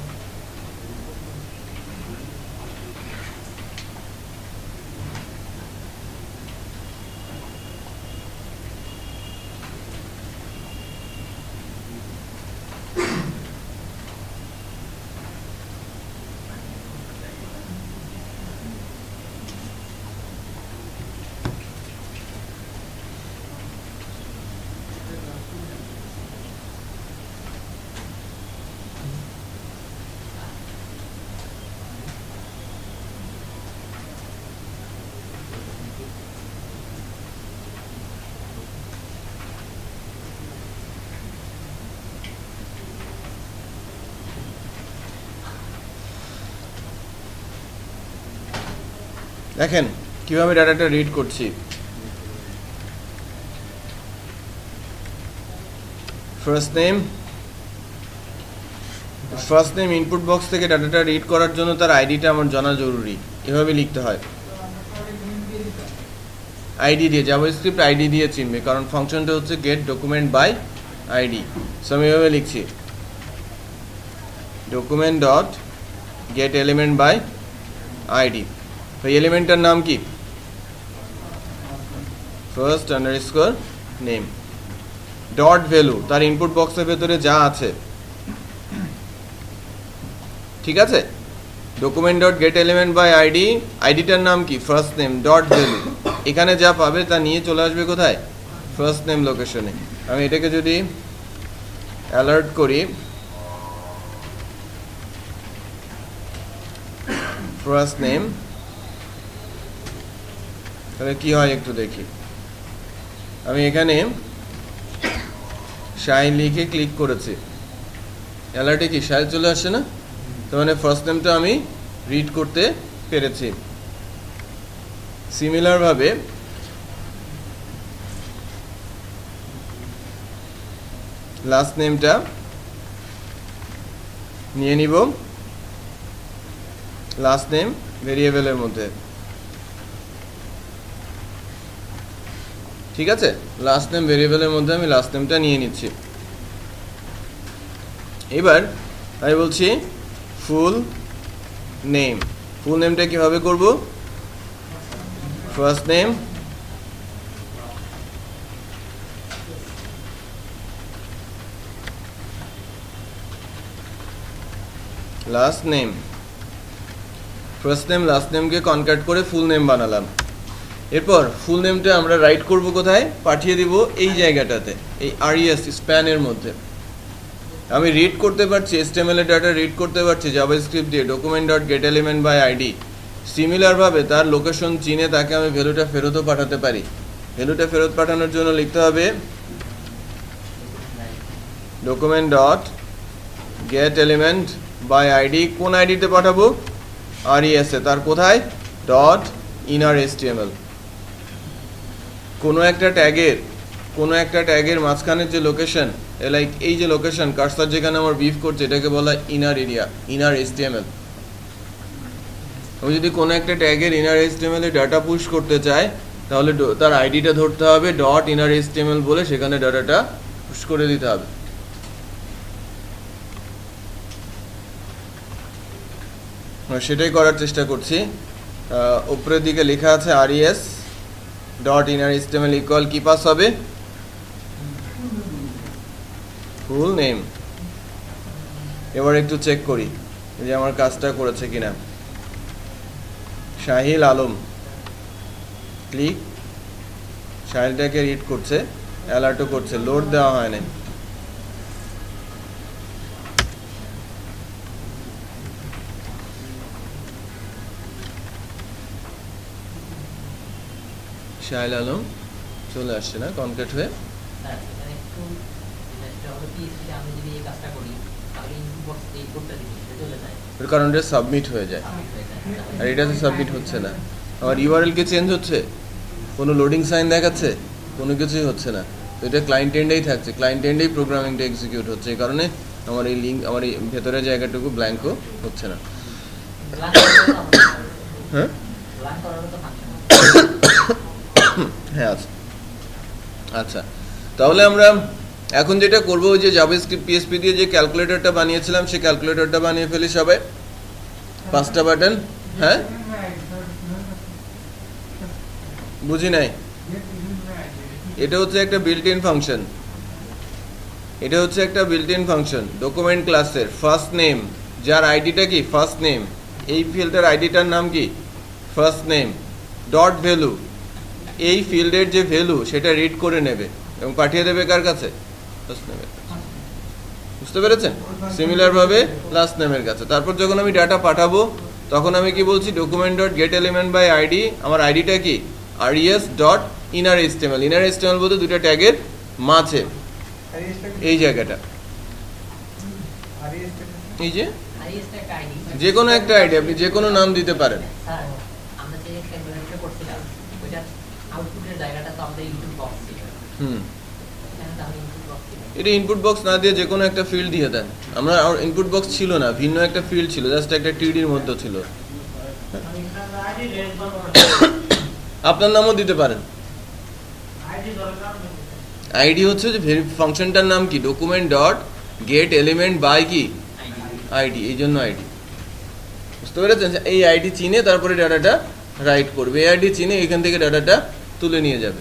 দেখেন কিভাবে ডাটাটা রিড করছি। ফার্স্ট নেম ইনপুট বক্স থেকে ডাটাটা রিড করার জন্য তার আইডিটা আমার জানা জরুরি, এভাবে লিখতে হয়। আইডি দিয়ে, জাভাস্ক্রিপ্ট আইডি দিয়ে চিনবে, কারণ ফাংশনটা হচ্ছে get document by ID. So আমি এভাবে লিখছি document dot get element by ID. তো এলিমেন্টটার নাম কি? First underscore name dot value, তার ইনপুট বক্সের ভেতরে যা আছে, ঠিক আছে? Document dot get element by ID, আইডিটার নাম কি? ফার্স্ট নেম ডট ভ্যালু, এখানে যা পাবে তা নিয়ে চলে আসবে কোথায়? ফার্স্ট নেম লোকেশনে। আমি এটাকে যদি অ্যালার্ট করি ফার্স্ট নেম, তাহলে কি হয় একটু দেখি। আমি এখানে শাইন লিখে ক্লিক করেছি, অ্যালার্টে কি শাইন চলে আসছে না? তার মানে ফার্স্ট নেমটা আমি রিড করতে পেরেছি। সিমিলারভাবে লাস্ট নেমটা নিয়ে নিব লাস্ট নেম ভেরিয়েবলের মধ্যে, ঠিক আছে? লাস্ট নেম ভেরিয়েবলের মধ্যে আমি লাস্ট নেমটা নিয়ে নিচ্ছি। এবার আমি বলছি ফুল নেম। ফুল নেমটা কিভাবে করব? First name last name, first name last নেমকে কনক্যাট করে ফুল নেম বানালাম। এরপর ফুল নেমটা আমরা রাইট করব কোথায়? পাঠিয়ে দিব এই জায়গাটাতে, এই আরইএস স্প্যানের মধ্যে। আমি রিড করতে পারছি HTML এর ডাটা রিড করতে পারছি জাভাস্ক্রিপ্ট দিয়ে document dot get element by ID. সিমিলারভাবে তার লোকেশন চিনে তাকে আমি ভ্যালুটা ফেরতও পাঠাতে পারি। ভ্যালুটা ফেরত পাঠানোর জন্য লিখতে হবে document dot get element by ID. কোন আইডিতে পাঠাবো? আরইএস এ। তার কোথায়? Dot inner HTML। কোনো একটা ট্যাগের মাঝখানের যে লোকেশন, লাইক এই যে লোকেশন কার্সার যেখানে আমার বিভ করছে, এটাকে বলা ইনার এরিয়া, ইনার HTML। আমি যদি কোনো একটা ট্যাগের ইনার HTML এ ডাটা পুশ করতে চাই, তাহলে তার আইডিটা ধরতে হবে, ডট ইনার HTML বলে সেখানে ডাটাটা পুশ করে দিতে হবে। সেটাই করার চেষ্টা করছি। উপরের দিকে লেখা আছে RES dot inner HTML equal কি পাস হবে? Full name. এবার একটু চেক করি যে আমার কাজটা করেছে কিনা। শাহিল আলম, ক্লিক, শাহিলটাকে রিড করছে, অ্যালার্টও করছে, লোড দেওয়া হয় না। শাহিল আলম চলে আসছে না কনক্যাট হয়ে? কারণ এটা সাবমিট হয়ে যায়, আর এটাতে সাবমিট হচ্ছে না। আমার ইউআরএল কে চেঞ্জ হচ্ছে, কোনো লোডিং সাইন দেখাচ্ছে, কোনো কিছুই হচ্ছে না। তো এটা ক্লায়েন্ট এন্ডেই থাকছে, ক্লায়েন্ট এন্ডেই প্রোগ্রামিংটা এক্সিকিউট হচ্ছে। এই কারণে আমার এই লিঙ্ক, আমার এই ভেতরের জায়গাটুকু ব্ল্যাঙ্কও হচ্ছে না। হ্যাঁ হ্যাঁ আচ্ছা আচ্ছা, তাহলে আমরা এখন যেটা করবো, ওই যে জাভাস্ক্রিপ্ট PHP দিয়ে যে ক্যালকুলেটরটা বানিয়েছিলাম, সেই ক্যালকুলেটরটা বানিয়ে ফেলি সবাই। 5টা বাটন। হ্যাঁ বুঝি নাই। এটা হচ্ছে একটা বিল্ট ইন ফাংশন, এটা হচ্ছে একটা বিল্ট ইন ফাংশন ডকুমেন্ট ক্লাসের। ফার্স্ট নেম, যার আইডিটা কি? First name. এই ফিল্ডের আইডিটার নাম কি? First name dot value. এই ফিল্ডের যে ভ্যালু সেটা রিড করে নেবে এবং পাঠিয়ে দেবে কার কাছে? ফার্স্ট নেমের কাছে। বুঝতে পেরেছেন? সিমিলার ভাবে লাস্ট নেমের কাছে। তারপর যখন আমি ডাটা পাঠাবো, তখন আমি কি বলছি? Document dot get element by ID. আমার আইডিটা কি? RES dot inner HTML। Inner HTML বলতে দুটো ট্যাগের মাঝে এই জায়গাটা, এই যে কোনো একটা আইডি, আপনি যে কোনো নাম দিতে পারেন। এটা ইনপুট বক্স না দিয়ে যে কোনো একটা ফিল্ড দিয়ে দেন। আমরা ইনপুট বক্স ছিল না, ভিন্ন একটা ফিল্ড ছিল, জাস্ট একটা টিডির মধ্যে ছিল। আপনার নামও দিতে পারেন, আইডি হচ্ছে যে ফাংশনটার নাম কি, document dot get element by কি আইডি, এই জন্য আইডি। বুঝতে পেরেছেন? এই আইডি চিনে তারপরে ডাটাটা রাইট করবে, এই আইডি চিনে এখান থেকে ডাটাটা তুলে নিয়ে যাবে।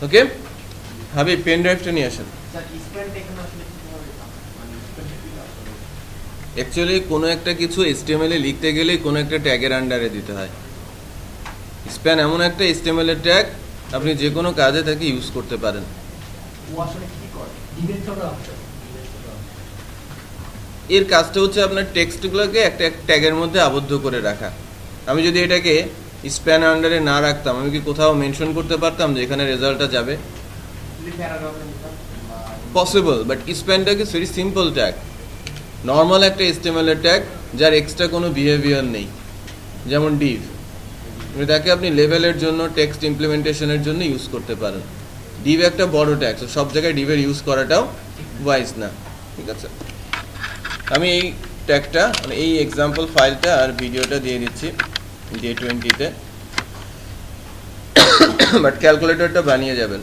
ওকে হাবিব, পেন ড্রাইভটা নিয়ে আসেন। অ্যাকচুয়ালি কোনো একটা কিছু HTML এ লিখতে গেলে কোনো একটা ট্যাগের আন্ডারে দিতে হয়। স্প্যান এমন একটা HTML এর ট্যাগ, আপনি যে কোনো কাজে তাকে ইউজ করতে পারেন। এর কাজটা হচ্ছে আপনার টেক্সটগুলোকে একটা ট্যাগের মধ্যে আবদ্ধ করে রাখা। আমি যদি এটাকে স্প্যান আন্ডারে না রাখতাম, আমি কি কোথাও মেনশন করতে পারতাম যে এখানে রেজাল্টটা যাবে? পসিবল, বাট স্প্যানটাকে ভেরি সিম্পল ট্যাগ, নর্মাল একটা HTML এর ট্যাগ যার এক্সট্রা কোনো বিহেভিয়ার নেই, যেমন ডিভ। তাকে আপনি লেভেলের জন্য, টেক্সট ইমপ্লিমেন্টেশনের জন্য ইউজ করতে পারেন। ডিভ একটা বড় ট্যাগ, সব জায়গায় ডিভের ইউজ করাটাও ওয়াইজ না। ঠিক আছে, আমি এই ট্যাগটা মানে এই এক্সাম্পল ফাইলটা আর ভিডিওটা দিয়ে দিচ্ছি J20-তে, বাট ক্যালকুলেটরটা বানিয়ে যাবেন।